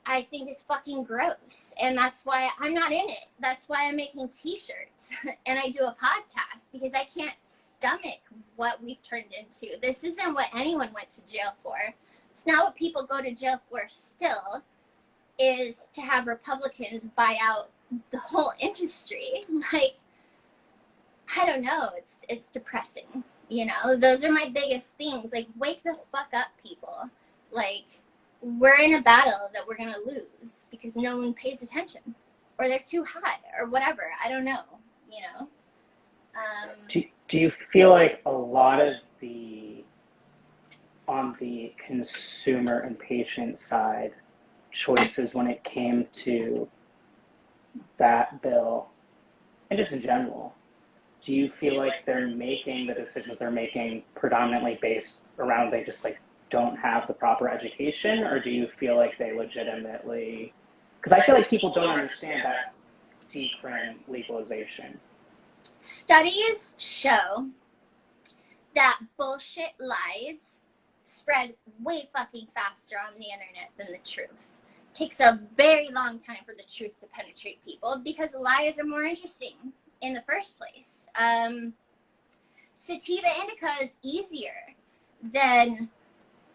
I think is fucking gross. And that's why I'm not in it. That's why I'm making t-shirts and I do a podcast, because I can't stomach what we've turned into. This isn't what anyone went to jail for. It's not what people go to jail for still, is to have Republicans buy out the whole industry. Like, I don't know. It's depressing. You know, those are my biggest things. Like, wake the fuck up, people. Like, we're in a battle that we're going to lose because no one pays attention, or they're too high, or whatever. I don't know, you know? Do you feel like a lot of on the consumer and patient side, choices when it came to that bill, and just in general, do you feel like they're making the decisions they're making predominantly based around they just like don't have the proper education, or do you feel like they legitimately, because I feel like people don't understand that decrim legalization. Studies show that bullshit lies spread way fucking faster on the internet than the truth. It takes a very long time for the truth to penetrate people because lies are more interesting in the first place. Sativa indica is easier than,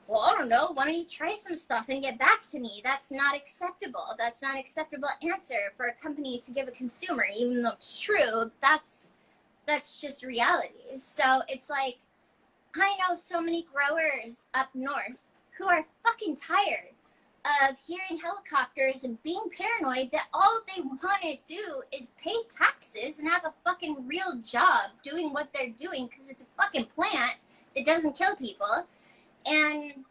well, I don't know, why don't you try some stuff and get back to me? That's not acceptable. That's not an acceptable answer for a company to give a consumer, even though it's true. That's just reality. So it's like, I know so many growers up north who are fucking tired of hearing helicopters and being paranoid that all they want to do is pay taxes and have a fucking real job doing what they're doing because it's a fucking plant that doesn't kill people. And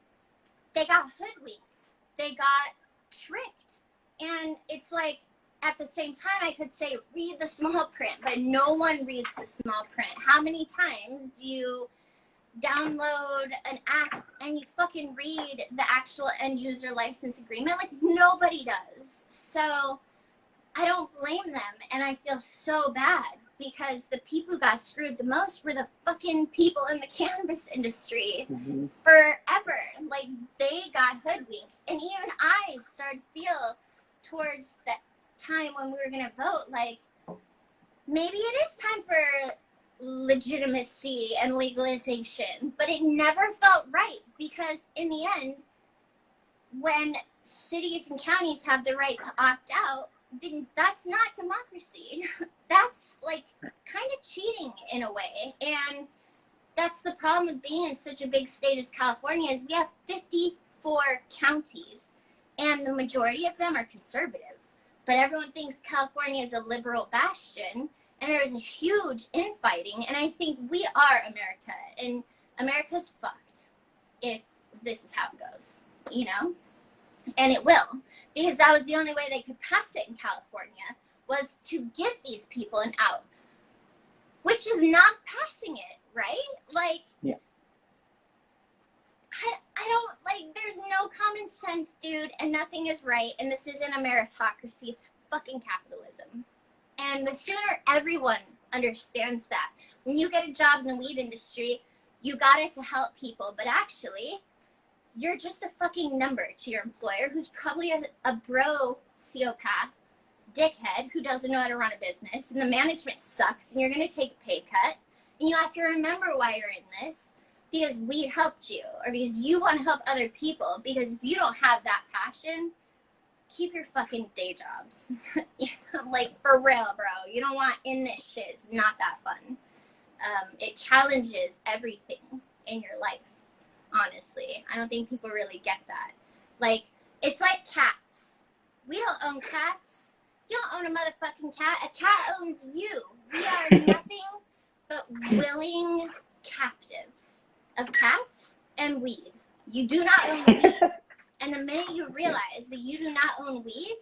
they got hoodwinked. They got tricked. And it's like, at the same time, I could say, read the small print, but no one reads the small print. How many times do you download an app and you fucking read the actual end user license agreement? Like, nobody does. So I don't blame them. And I feel so bad because the people who got screwed the most were the fucking people in the cannabis industry forever. Like, they got hoodwinked. And even I started to feel towards that time when we were going to vote, like, maybe it is time for legitimacy and legalization. But it never felt right because in the end, when cities and counties have the right to opt out, then that's not democracy. That's like kind of cheating in a way. And that's the problem with being in such a big state as California, is we have 54 counties and the majority of them are conservative. But everyone thinks California is a liberal bastion, and there is a huge infighting. And I think we are America, and America's fucked if this is how it goes, you know? And it will, because that was the only way they could pass it in California, was to give these people an out, which is not passing it, right? Like, yeah. I don't, like, there's no common sense, dude, and nothing is right, and this isn't a meritocracy, it's fucking capitalism. And the sooner everyone understands that, when you get a job in the weed industry, you got it to help people, but actually, you're just a fucking number to your employer who's probably a bro sociopath dickhead who doesn't know how to run a business, and the management sucks, and you're going to take a pay cut, and you have to remember why you're in this, because we helped you, or because you want to help other people, because if you don't have that passion, keep your fucking day jobs. Like, for real, bro. You don't want in this shit. It's not that fun. It challenges everything in your life. Honestly, I don't think people really get that. Like, It's like cats. We don't own cats. You don't own a motherfucking cat. A cat owns you. We are nothing but willing captives of cats and weed. You do not own weed. And the minute you realize that you do not own weed,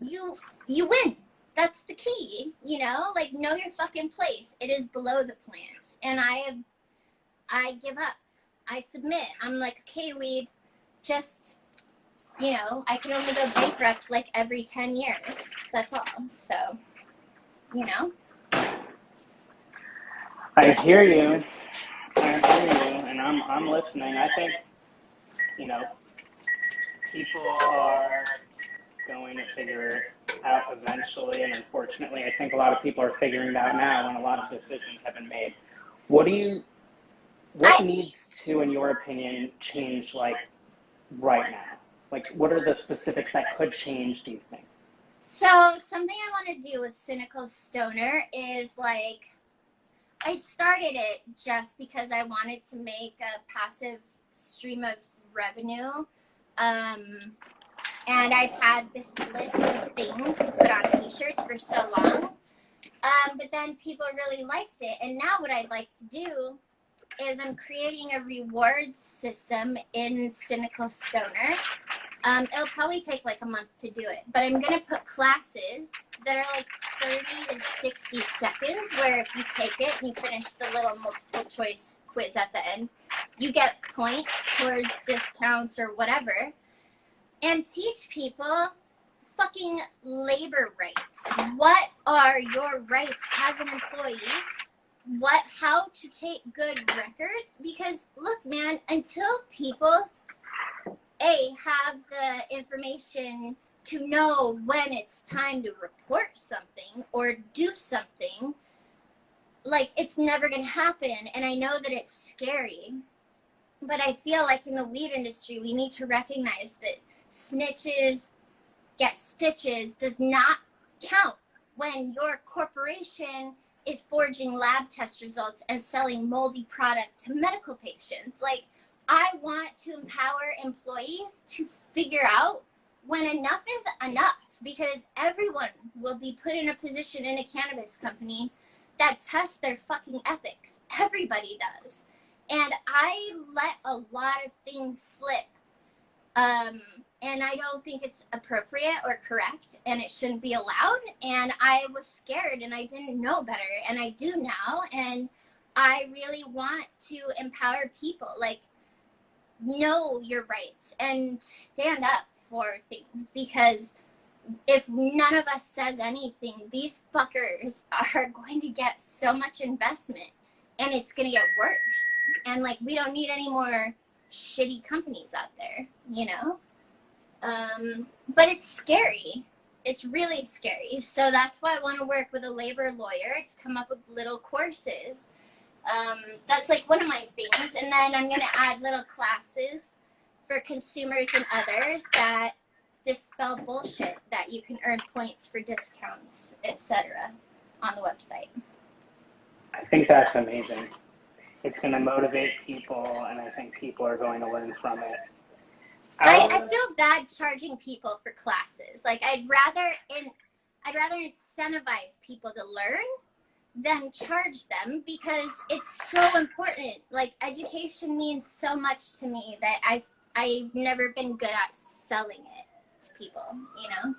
you win. That's the key, you know? Like, know your fucking place. It is below the plant. And I give up. I submit. I'm like, okay, weed, just, you know, I can only go bankrupt like every 10 years. That's all. So, you know? I hear you. And I'm listening. I think, you know, people are going to figure it out eventually, and unfortunately, I think a lot of people are figuring it out now, and a lot of decisions have been made. What needs to, in your opinion, change, like, right now? Like, what are the specifics that could change these things? So, something I want to do with Cynical Stoner is, like, I started it just because I wanted to make a passive stream of revenue. And I've had this list of things to put on t-shirts for so long. But then people really liked it. And now what I'd like to do is I'm creating a rewards system in Cynical Stoner. It'll probably take like a month to do it. But I'm going to put classes that are like 30 to 60 seconds, where if you take it and you finish the little multiple choice quiz at the end, you get points towards discounts or whatever, and teach people fucking labor rights. What are your rights as an employee? How to take good records? Because look, man, until people have the information to know when it's time to report something or do something, like, it's never going to happen. And I know that it's scary, but I feel like in the weed industry, we need to recognize that snitches get stitches does not count when your corporation is forging lab test results and selling moldy product to medical patients. Like, I want to empower employees to figure out when enough is enough, because everyone will be put in a position in a cannabis company that tests their fucking ethics. Everybody does. And I let a lot of things slip. And I don't think it's appropriate or correct, and it shouldn't be allowed. And I was scared and I didn't know better, and I do now. And I really want to empower people, like, know your rights and stand up for things, because if none of us says anything, these fuckers are going to get so much investment and it's going to get worse. And, like, we don't need any more shitty companies out there, you know? But it's scary. It's really scary. So that's why I want to work with a labor lawyer to come up with little courses. That's like one of my things. And then I'm going to add little classes for consumers and others that dispel bullshit, that you can earn points for discounts, etc. on the website. I think that's amazing. It's going to motivate people, and I think people are going to learn from it. I feel bad charging people for classes. Like, I'd rather incentivize people to learn than charge them, because it's so important. Like, education means so much to me that I've never been good at selling it to people, you know?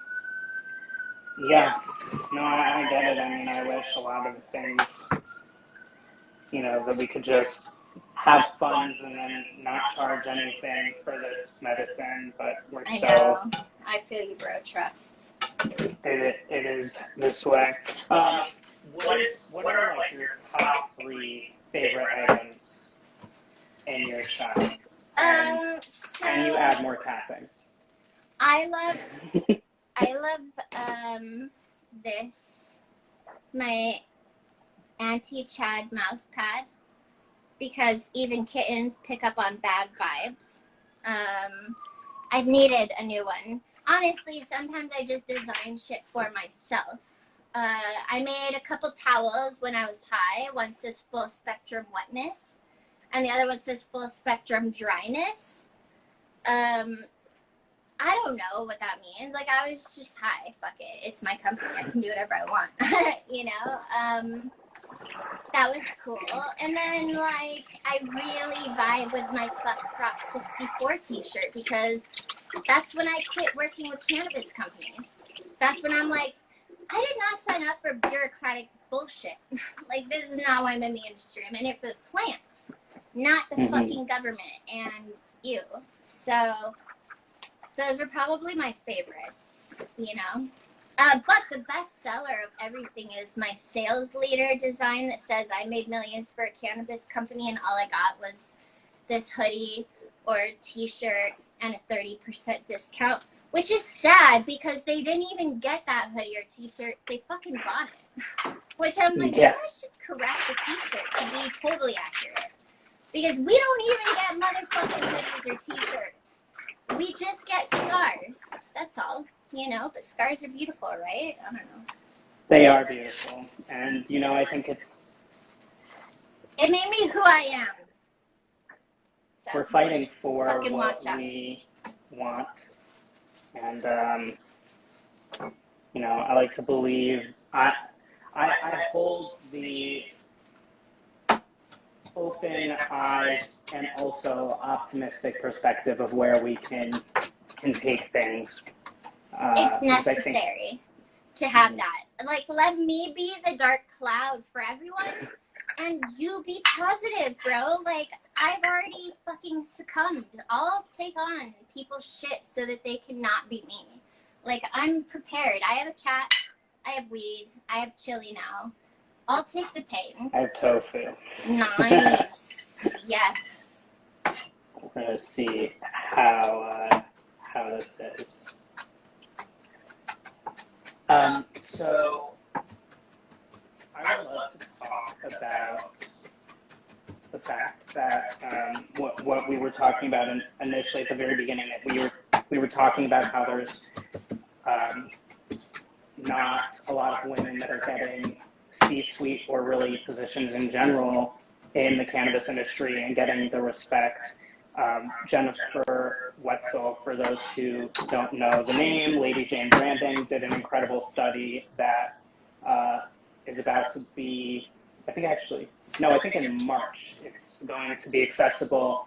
Yeah. No, I get it. I mean, I wish a lot of things, you know, that we could just have funds and then not charge anything for this medicine, but we're I know. I feel you, bro. Trust. It is this way. What are like your top 3 favorite items in your shop? And you add more cat things. I love this, my anti-Chad mouse pad, because even kittens pick up on bad vibes. I've needed a new one. Honestly, sometimes I just design shit for myself. I made a couple towels when I was high. One says full spectrum wetness, and the other one says full spectrum dryness. I don't know what that means. Like, I was just, hi, fuck it. It's my company. I can do whatever I want. You know? That was cool. And then, like, I really vibe with my Fuck Prop 64 t-shirt because that's when I quit working with cannabis companies. That's when I'm like, I did not sign up for bureaucratic bullshit. Like, this is not why I'm in the industry. I'm in it for the plants, not the fucking government and you. So those are probably my favorites, you know? But the best seller of everything is my sales leader design that says I made millions for a cannabis company and all I got was this hoodie or t-shirt and a 30% discount, which is sad because they didn't even get that hoodie or t-shirt. They fucking bought it. Which I'm like, maybe I should correct the t-shirt to be totally accurate. Because we don't even get motherfucking hoodies or t-shirts. We just get scars. That's all. You know, but scars are beautiful, right? I don't know. They are beautiful. And, you know, I think it made me who I am. So, we're fighting for what we want. And, you know, I like to believe, I hold the open eyes and also optimistic perspective of where we can take things. It's necessary to have that. Like, let me be the dark cloud for everyone, and you be positive, bro. Like, I've already fucking succumbed. I'll take on people's shit so that they cannot be me. Like, I'm prepared. I have a cat. I have weed. I have chili now. I'll take the pain. I have tofu. Nice. Yes. We're going to see how this is. So I would love to talk about the fact that what we were talking about initially at the very beginning, that we were talking about how there's not a lot of women that are getting C-suite or really positions in general in the cannabis industry and getting the respect. Jennifer Wetzel, for those who don't know the name, Lady Jane Branding, did an incredible study that is about to be, I think in March, it's going to be accessible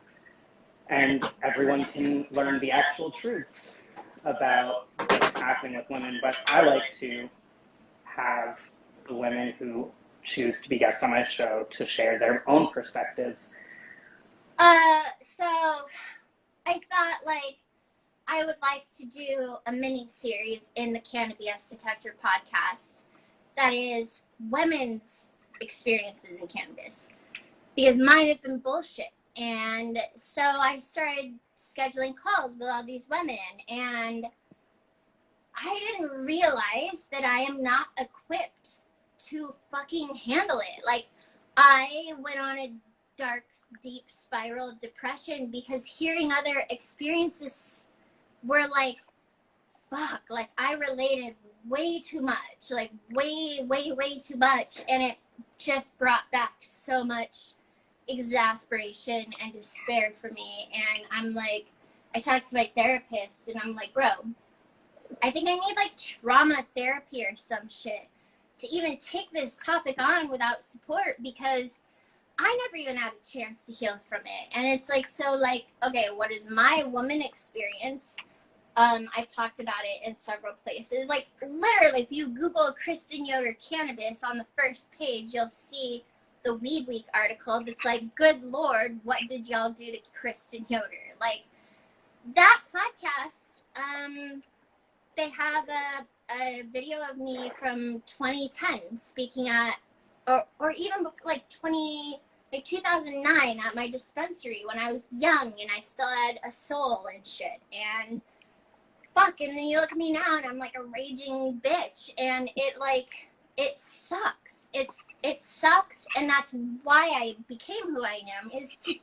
and everyone can learn the actual truths about what's happening with women. But I like to have the women who choose to be guests on my show to share their own perspectives. So I thought, like, I would like to do a mini series in the Cannabis Detector podcast that is women's experiences in cannabis, because mine have been bullshit. And so I started scheduling calls with all these women, and I didn't realize that I am not equipped to fucking handle it. Like, I went on a dark, deep spiral of depression because hearing other experiences were like, fuck, like, I related way too much, like, way too much, and it just brought back so much exasperation and despair for me. And I'm like, I talked to my therapist, and I'm like, bro, I think I need, like, trauma therapy or some shit to even take this topic on without support, because I never even had a chance to heal from it. And it's like, so, like, okay, what is my woman experience? I've talked about it in several places. Like, literally, if you Google Kristen Yoder Cannabis, on the first page, you'll see the Weed Week article that's like, good Lord, what did y'all do to Kristen Yoder? Like, that podcast, they have a video of me from 2010 speaking at, or even before, like 2009 at my dispensary when I was young and I still had a soul and shit. And fuck, and then you look at me now and I'm like a raging bitch, and it sucks. It sucks, and that's why I became who I am, is to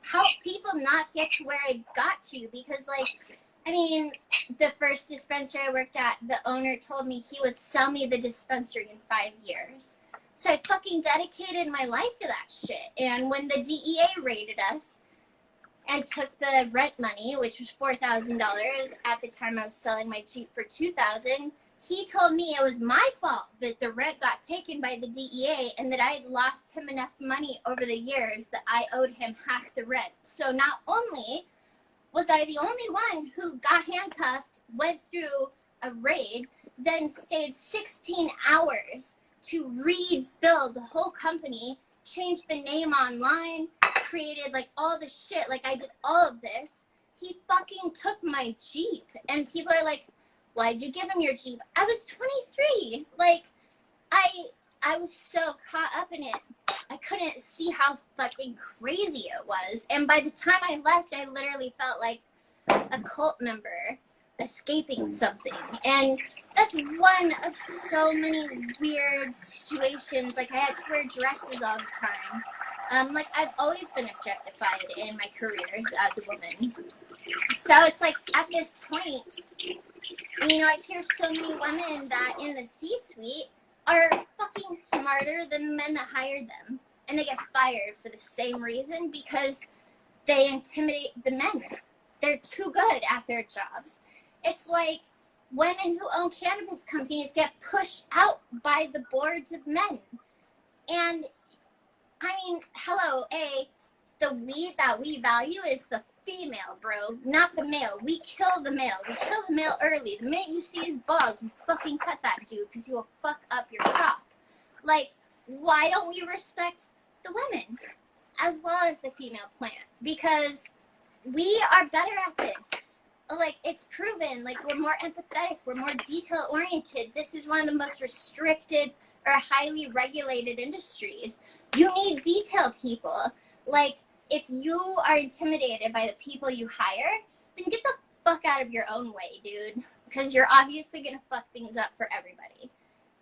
help people not get to where I got to. Because, like, I mean, the first dispensary I worked at, the owner told me he would sell me the dispensary in 5 years. So I fucking dedicated my life to that shit. And when the DEA raided us, and took the rent money, which was $4,000. At the time I was selling my Jeep for $2,000. He told me it was my fault that the rent got taken by the DEA and that I had lost him enough money over the years that I owed him half the rent. So not only was I the only one who got handcuffed, went through a raid, then stayed 16 hours to rebuild the whole company, change the name online, created like all the shit, like I did all of this. He fucking took my Jeep, and people are like, why'd you give him your Jeep? I was 23. Like, I was so caught up in it. I couldn't see how fucking crazy it was. And by the time I left, I literally felt like a cult member escaping something. And that's one of so many weird situations. Like, I had to wear dresses all the time. Like, I've always been objectified in my careers as a woman. So it's like, at this point, you know, I hear so many women that in the C-suite are fucking smarter than the men that hired them. And they get fired for the same reason, because they intimidate the men. They're too good at their jobs. It's like women who own cannabis companies get pushed out by the boards of men. And, I mean, hello, the weed that we value is the female, bro, not the male. We kill the male. We kill the male early. The minute you see his balls, we fucking cut that dude because he will fuck up your crop. Like, why don't we respect the women as well as the female plant? Because we are better at this. Like, it's proven. Like, we're more empathetic. We're more detail-oriented. This is one of the most restricted or highly regulated industries. You need detail people. Like, if you are intimidated by the people you hire, then get the fuck out of your own way, dude. Because you're obviously going to fuck things up for everybody.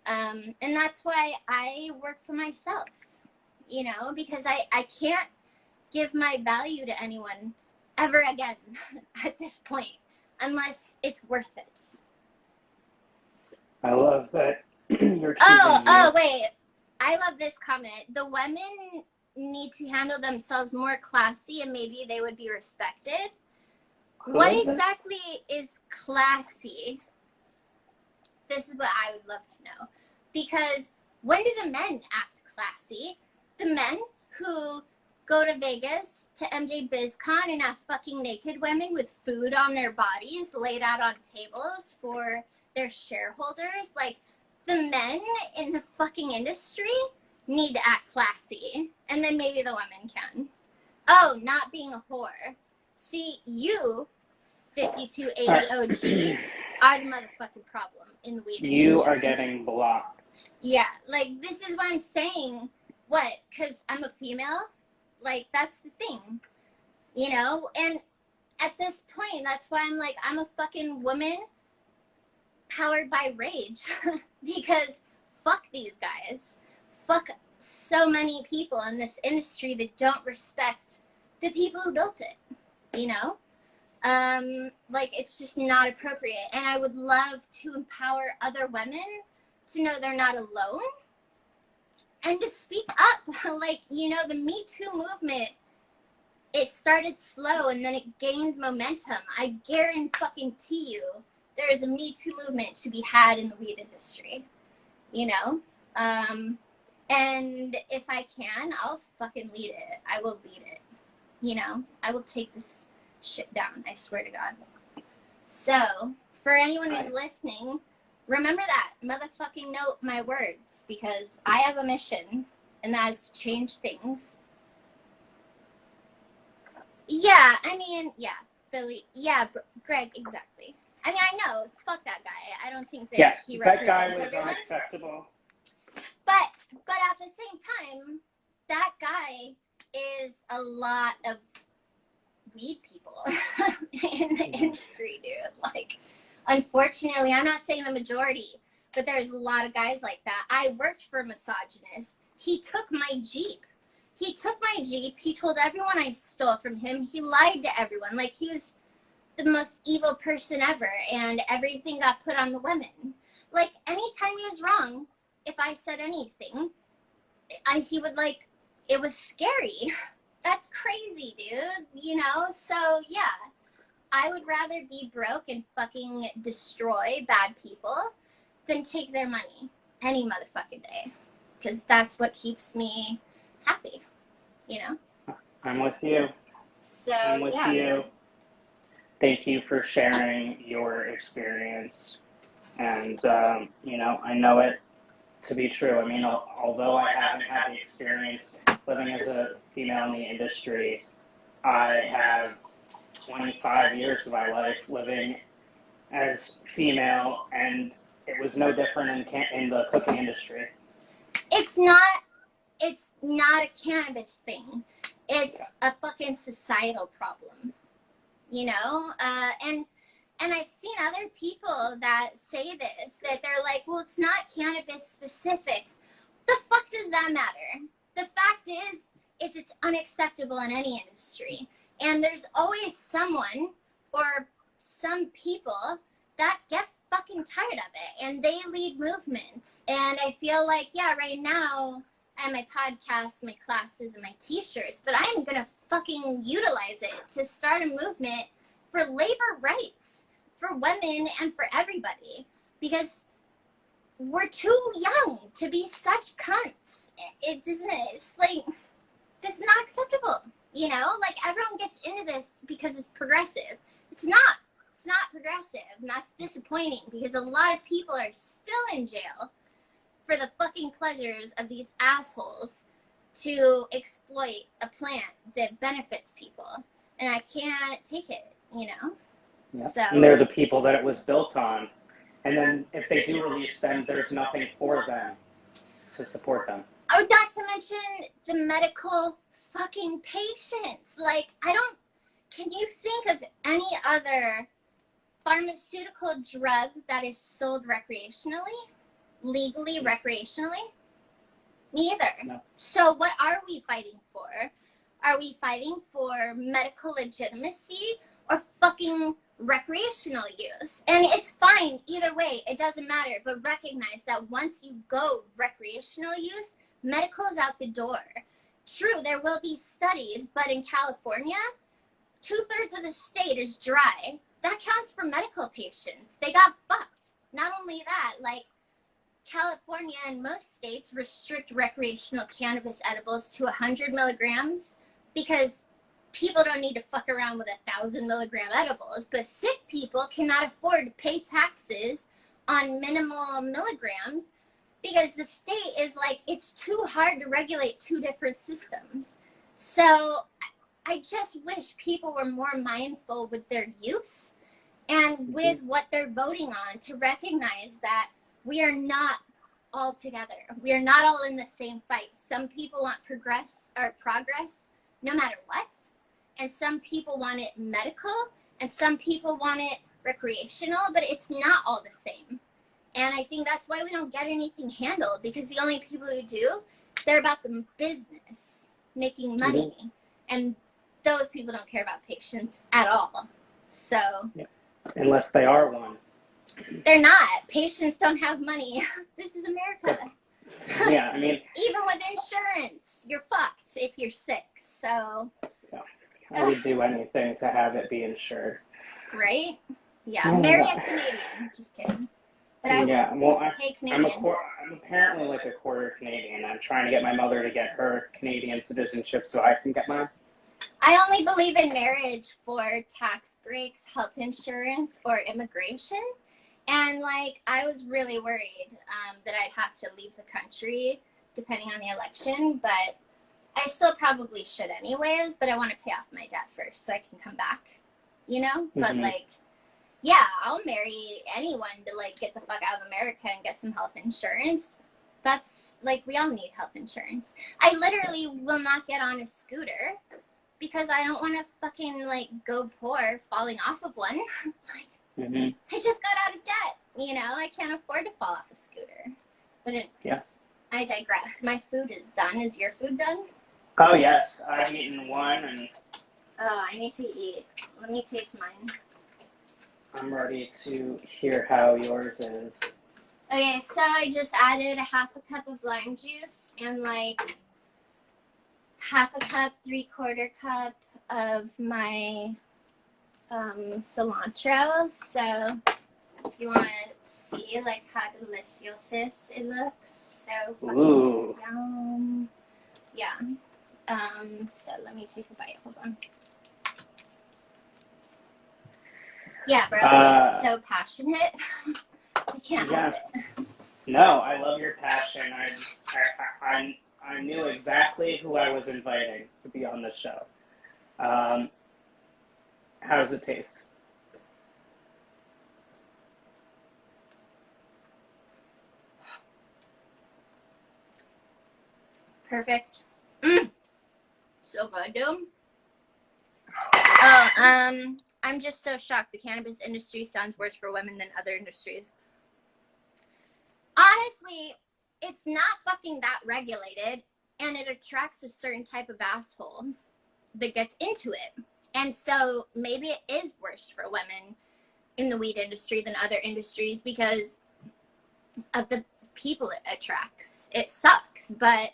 And that's why I work for myself, you know, because I can't give my value to anyone ever again at this point, unless it's worth it. I love that you're choosing Oh, wait. I love this comment. The women need to handle themselves more classy and maybe they would be respected. What exactly is classy? This is what I would love to know. Because when do the men act classy? The men who go to Vegas to MJ BizCon and have fucking naked women with food on their bodies laid out on tables for their shareholders. Like, the men in the fucking industry need to act classy, and then maybe the women can. Oh, not being a whore. See, you, 5280 OG, are the motherfucking problem in the weed industry. You are getting blocked. Yeah, like, this is what I'm saying. What? Because I'm a female? Like, that's the thing. You know? And at this point, that's why I'm like, I'm a fucking woman powered by rage. Because fuck these guys. Fuck so many people in this industry that don't respect the people who built it, you know? Like, it's just not appropriate. And I would love to empower other women to know they're not alone and to speak up. Like, you know, the Me Too movement, it started slow and then it gained momentum. I guarantee you there is a Me Too movement to be had in the weed industry, you know? And if I can, I'll fucking lead it. I will lead it. You know? I will take this shit down. I swear to God. So, for anyone who's listening, remember that. Motherfucking note my words. Because I have a mission. And that is to change things. Yeah, I mean, yeah. Philly. Yeah, Greg, exactly. I mean, I know. Fuck that guy. I don't think that he represents that guy was everyone. unacceptable. But at the same time, that guy is a lot of weed people in the industry, dude. Like, unfortunately, I'm not saying the majority, but there's a lot of guys like that. I worked for a misogynist. He took my Jeep. He told everyone I stole from him. He lied to everyone. Like, he was the most evil person ever, and everything got put on the women. Like, anytime he was wrong, if I said anything, he would, like, it was scary. That's crazy, dude. You know? So, yeah. I would rather be broke and fucking destroy bad people than take their money any motherfucking day. Because that's what keeps me happy, you know? I'm with you. So, I'm with yeah. you. Thank you for sharing your experience. And, you know, I know it to be true. I mean, although I haven't had the experience living as a female in the industry, I have 25 years of my life living as female, and it was no different in the cooking industry. It's not a cannabis thing. It's a fucking societal problem, you know? And I've seen other people that say this, that they're like, well, it's not cannabis specific. The fuck does that matter? The fact is it's unacceptable in any industry. And there's always someone or some people that get fucking tired of it, and they lead movements. And I feel like, yeah, right now I have my podcasts, my classes, and my t-shirts, but I'm gonna fucking utilize it to start a movement for labor rights for women and for everybody, because we're too young to be such cunts. It doesn't, it's like, this is not acceptable, you know? Like, everyone gets into this because it's progressive. It's not progressive, and that's disappointing, because a lot of people are still in jail for the fucking pleasures of these assholes to exploit a plant that benefits people, and I can't take it, you know? Yeah. So, and they're the people that it was built on. And then if they do release them, there's nothing for them to support them. oh, not to mention the medical fucking patients. Like, can you think of any other pharmaceutical drug that is sold recreationally? Legally, recreationally? Neither. No. So what are we fighting for? Are we fighting for medical legitimacy or fucking recreational use? And it's fine either way, it doesn't matter, but recognize that once you go recreational use, medical is out the door. True, there will be studies, but in California, 2/3 of the state is dry. That counts for medical patients. They got fucked. Not only that, like, California and most states restrict recreational cannabis edibles to 100 milligrams because people don't need to fuck around with 1,000 milligram edibles, but sick people cannot afford to pay taxes on minimal milligrams because the state is like, it's too hard to regulate two different systems. So I just wish people were more mindful with their use and with what they're voting on, to recognize that we are not all together. We are not all in the same fight. Some people want progress no matter what. And some people want it medical, and some people want it recreational, but it's not all the same. And I think that's why we don't get anything handled, because the only people who do, they're about the business, making money. Mm-hmm. And those people don't care about patients at all. So. Yeah. Unless they are one. They're not. Patients don't have money. This is America. Yeah, I mean. Even with insurance, you're fucked if you're sick. So. Yeah. I would do anything to have it be insured. Right? Yeah. Marry a Canadian. Just kidding. But I'm apparently like a quarter Canadian. I'm trying to get my mother to get her Canadian citizenship so I can get mine. I only believe in marriage for tax breaks, health insurance, or immigration. And, like, I was really worried that I'd have to leave the country depending on the election, but I still probably should anyways, but I want to pay off my debt first so I can come back, you know? Mm-hmm. But, like, yeah, I'll marry anyone to, like, get the fuck out of America and get some health insurance. That's, like, we all need health insurance. I literally will not get on a scooter because I don't want to fucking, like, go poor falling off of one. Like, mm-hmm. I just got out of debt, you know? I can't afford to fall off a scooter. But I digress. My food is done. Is your food done? Oh, yes. I've eaten one, and... Oh, I need to eat. Let me taste mine. I'm ready to hear how yours is. Okay, so I just added a half a cup of lime juice and, like, half a cup, 3/4 cup of my cilantro. So if you want to see like how delicious it looks, so fucking yum. Yeah. So let me take a bite. Hold on. Yeah, bro, it's so passionate. I can't help it. No, I love your passion. I knew exactly who I was inviting to be on the show. How does it taste? Perfect. So good, dude. Oh, I'm just so shocked. The cannabis industry sounds worse for women than other industries. Honestly, it's not fucking that regulated, and it attracts a certain type of asshole that gets into it. And so maybe it is worse for women in the weed industry than other industries because of the people it attracts. It sucks, but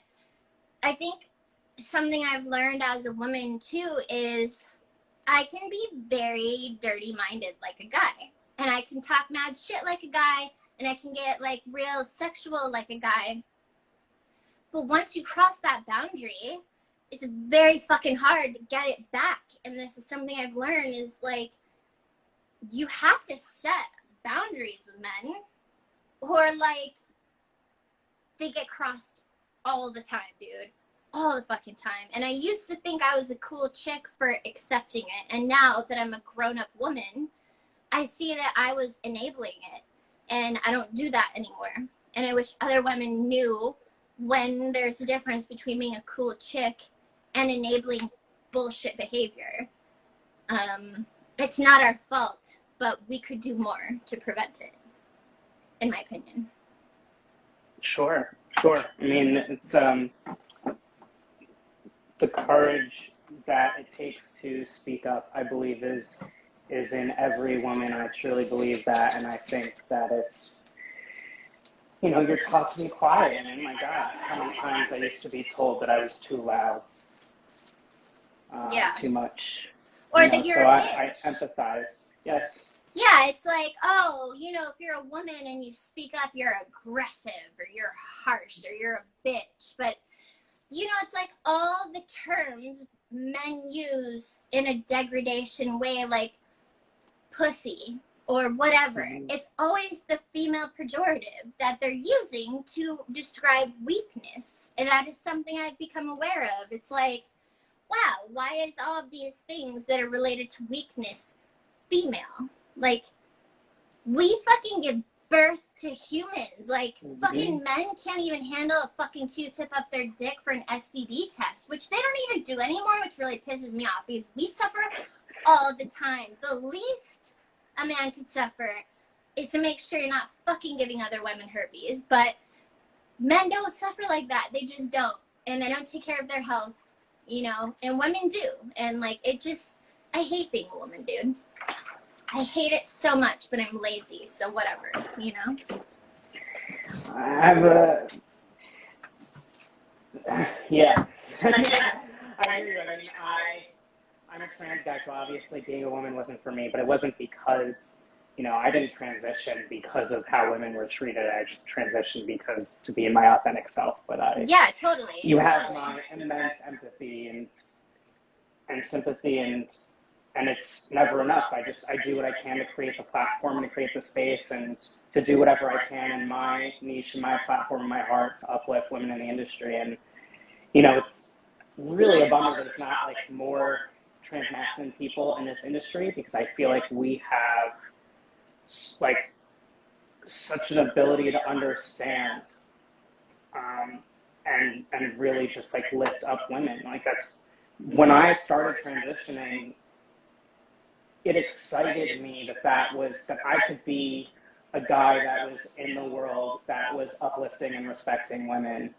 I think something I've learned as a woman too is I can be very dirty-minded like a guy, and I can talk mad shit like a guy, and I can get like real sexual like a guy. But once you cross that boundary, it's very fucking hard to get it back. And this is something I've learned is like you have to set boundaries with men, or like they get crossed all the time, dude. All the fucking time. And I used to think I was a cool chick for accepting it. And now that I'm a grown-up woman, I see that I was enabling it. And I don't do that anymore. And I wish other women knew when there's a difference between being a cool chick and enabling bullshit behavior. It's not our fault, but we could do more to prevent it, in my opinion. Sure. I mean, it's the courage that it takes to speak up, I believe, is in every woman. I truly believe that, and I think that it's, you're taught to be quiet, and my God, how many times I used to be told that I was too loud, too much. Or that you're a bitch. I empathize. Yes. Yeah, it's like, oh, if you're a woman and you speak up, you're aggressive, or you're harsh, or you're a bitch, but it's like all the terms men use in a degradation way, like pussy or whatever. Mm-hmm. It's always the female pejorative that they're using to describe weakness. And that is something I've become aware of. It's like, wow, why is all of these things that are related to weakness female? Like, we fucking give birth to humans. Like, fucking men can't even handle a fucking Q-tip up their dick for an STD test, which they don't even do anymore, which really pisses me off because we suffer all the time. The least a man could suffer is to make sure you're not fucking giving other women herpes, but men don't suffer like that. They just don't, and they don't take care of their health, and women do, and like, I hate being a woman, dude. I hate it so much, but I'm lazy, so whatever, I have yeah. I hear you. I mean, I'm a trans guy, so obviously being a woman wasn't for me, but it wasn't because, I didn't transition because of how women were treated. I transitioned because to be my authentic self, but yeah, totally. You have my immense empathy and sympathy, and it's never enough. I do what I can to create the platform and to create the space and to do whatever I can in my niche and my platform and my heart to uplift women in the industry. And, it's really a bummer that it's not like more trans masculine people in this industry, because I feel like we have like such an ability to understand and really just like lift up women. Like, that's when I started transitioning, it excited me that I could be a guy that was in the world that was uplifting and respecting women.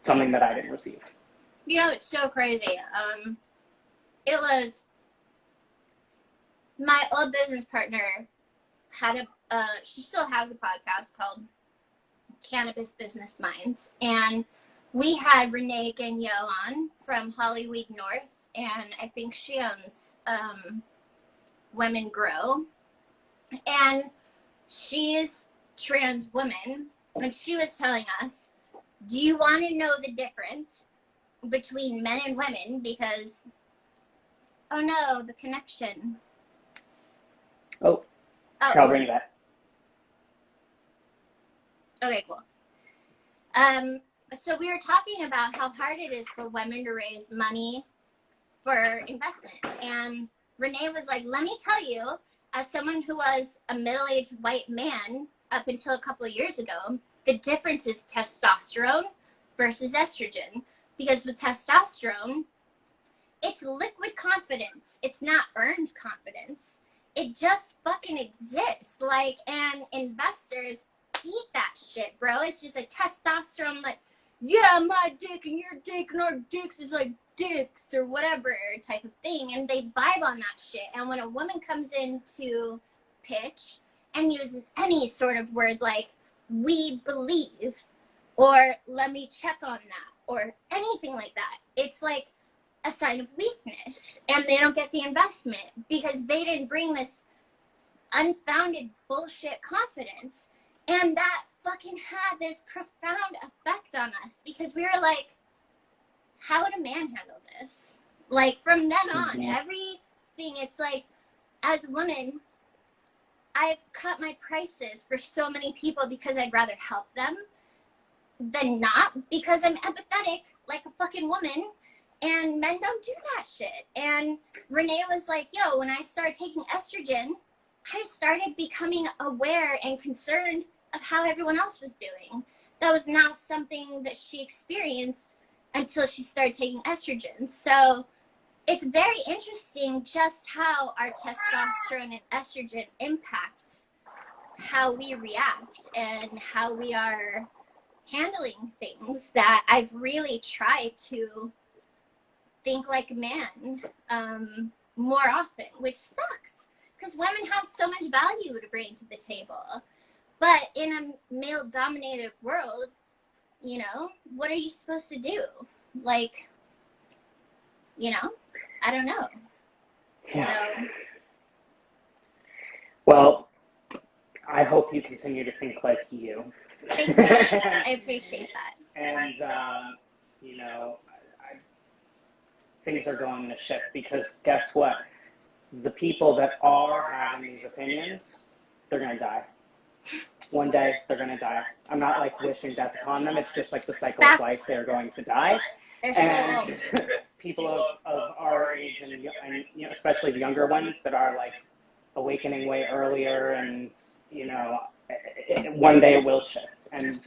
Something that I didn't receive. It's so crazy. It was my old business partner had she still has a podcast called Cannabis Business Minds, and we had Renee Gagnon on from Hollyweek North, and I think she owns Women Grow, and she's trans woman, and she was telling us, do you want to know the difference between men and women? Because, oh no, the connection. Oh, I'll bring it back. Okay, cool. So we were talking about how hard it is for women to raise money for investment. And Renee was like, let me tell you, as someone who was a middle-aged white man up until a couple of years ago, the difference is testosterone versus estrogen. Because with testosterone, it's liquid confidence. It's not earned confidence. It just fucking exists. Like, and investors eat that shit, bro. It's just a testosterone, like, yeah, my dick and your dick and our dicks is like dicks or whatever type of thing. And they vibe on that shit. And when a woman comes in to pitch and uses any sort of word like, we believe, or let me check on that, or anything like that, it's like a sign of weakness. And they don't get the investment because they didn't bring this unfounded bullshit confidence. And that fucking had this profound effect on us because we were like, how would a man handle this? Like, from then on, everything, it's like, as a woman, I've cut my prices for so many people because I'd rather help them than not, because I'm empathetic like a fucking woman, and men don't do that shit. And Renee was like, yo, when I started taking estrogen, I started becoming aware and concerned of how everyone else was doing. That was not something that she experienced until she started taking estrogen. So it's very interesting just how our testosterone and estrogen impact how we react and how we are handling things, that I've really tried to think like a man more often, which sucks because women have so much value to bring to the table. But in a male-dominated world, you know, what are you supposed to do? Like, you know, I don't know. Yeah. So. Well, I hope you continue to think like you. Thank you. I appreciate that. And, you know, things are going to shift because guess what? The people that are having these opinions, they're going to die. One day, they're going to die. I'm not, like, wishing death upon them. It's just, like, the cycle of life. They're going to die. They're so And old. people of our age and you know, especially the younger ones that are, like, awakening way earlier and, you know, one day it will shift. And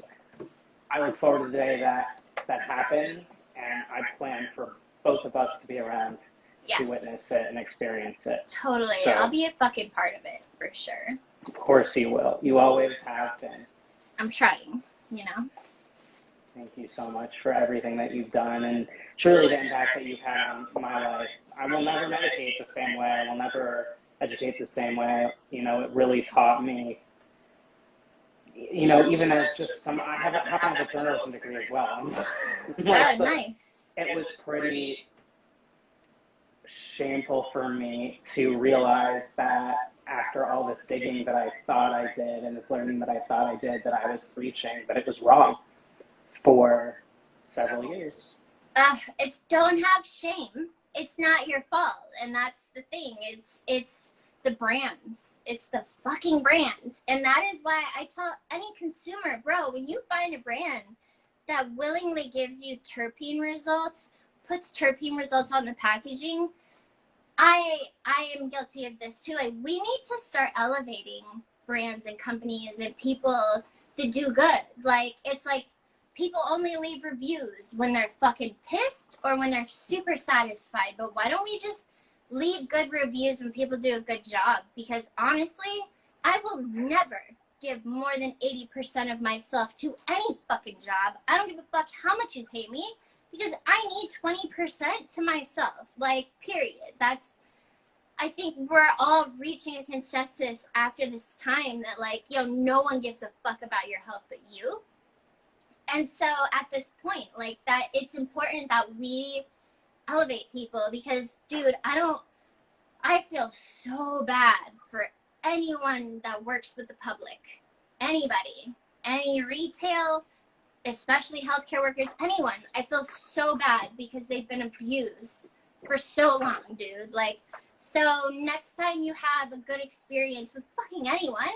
I look forward to the day that happens, and I plan for both of us to be around to witness it and experience it. Totally. So, I'll be a fucking part of it, for sure. Of course you will. You always have been. I'm trying, you know. Thank you so much for everything that you've done and truly the impact that you've had on my life. I will never medicate the same way. I will never educate the same way. You know, it really taught me, you know, even as just I happen to have a journalism degree as well. Like, oh, nice. It was pretty shameful for me to realize that after all this digging that I thought I did and this learning that I thought I did, that I was preaching, but it was wrong for several years. It's don't have shame. It's not your fault, and that's the thing. It's the brands. It's the fucking brands, and that is why I tell any consumer, bro, when you find a brand that willingly gives you terpene results, puts terpene results on the packaging, I am guilty of this too. Like, we need to start elevating brands and companies and people to do good. Like, it's like people only leave reviews when they're fucking pissed or when they're super satisfied. But why don't we just leave good reviews when people do a good job? Because honestly, I will never give more than 80% of myself to any fucking job. I don't give a fuck how much you pay me, because I need 20% to myself. Like, period. I think we're all reaching a consensus after this time that, like, no one gives a fuck about your health but you. And so at this point, like that it's important that we elevate people because, dude, I feel so bad for anyone that works with the public, anybody, any retail, especially healthcare workers, anyone. I feel so bad because they've been abused for so long, dude. Like, so next time you have a good experience with fucking anyone,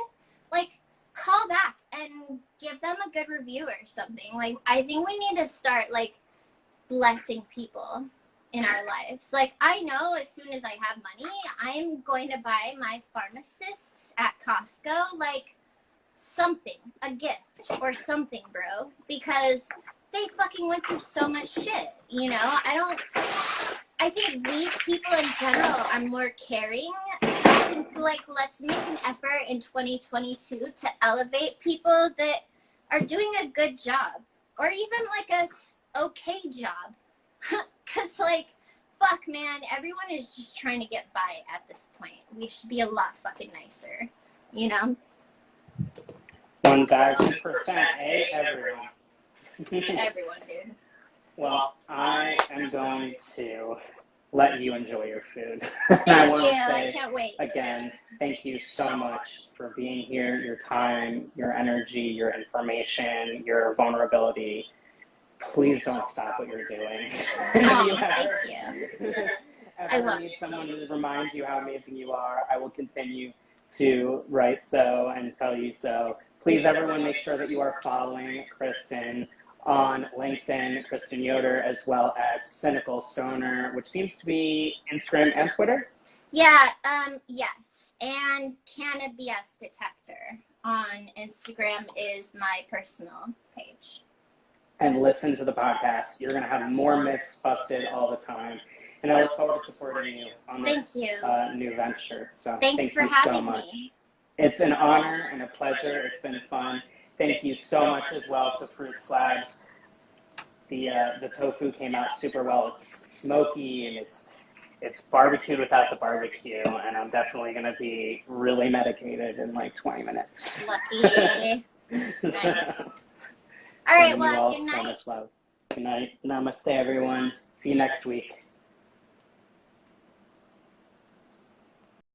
like, call back and give them a good review or something. Like, I think we need to start, like, blessing people in our lives. Like, I know as soon as I have money, I'm going to buy my pharmacists at Costco, like, something, a gift or something, bro, because they fucking went through so much shit, you know? I think we people in general are more caring. I think, like, let's make an effort in 2022 to elevate people that are doing a good job or even like a okay job. Because, like, fuck, man, everyone is just trying to get by at this point. We should be a lot fucking nicer, you know? 1,000%, everyone. Everyone, dude. Well, I am going to let you enjoy your food. Thank you. I can't wait. Again, thank you so much for being here, your time, your energy, your information, your vulnerability. Please don't stop what you're doing. Oh, thank you. Ever need someone to remind you how amazing you are, I will continue to write so and tell you so. Please, everyone, make sure that you are following Kristen on LinkedIn, Kristen Yoder, as well as Cynical Stoner, which seems to be Instagram and Twitter. Yeah, yes. And Cannabis Detector on Instagram is my personal page. And listen to the podcast. You're going to have more myths busted all the time. And I look forward to supporting you on this new venture. So thanks for having me. It's an honor and a pleasure. It's been fun. Thank you so much as well to Fruit Slabs. The tofu came out super well. It's smoky and it's barbecued without the barbecue. And I'm definitely going to be really medicated in like 20 minutes. Lucky. Nice. All right, well, good night. So much love. Good night. Namaste, everyone. See you next week.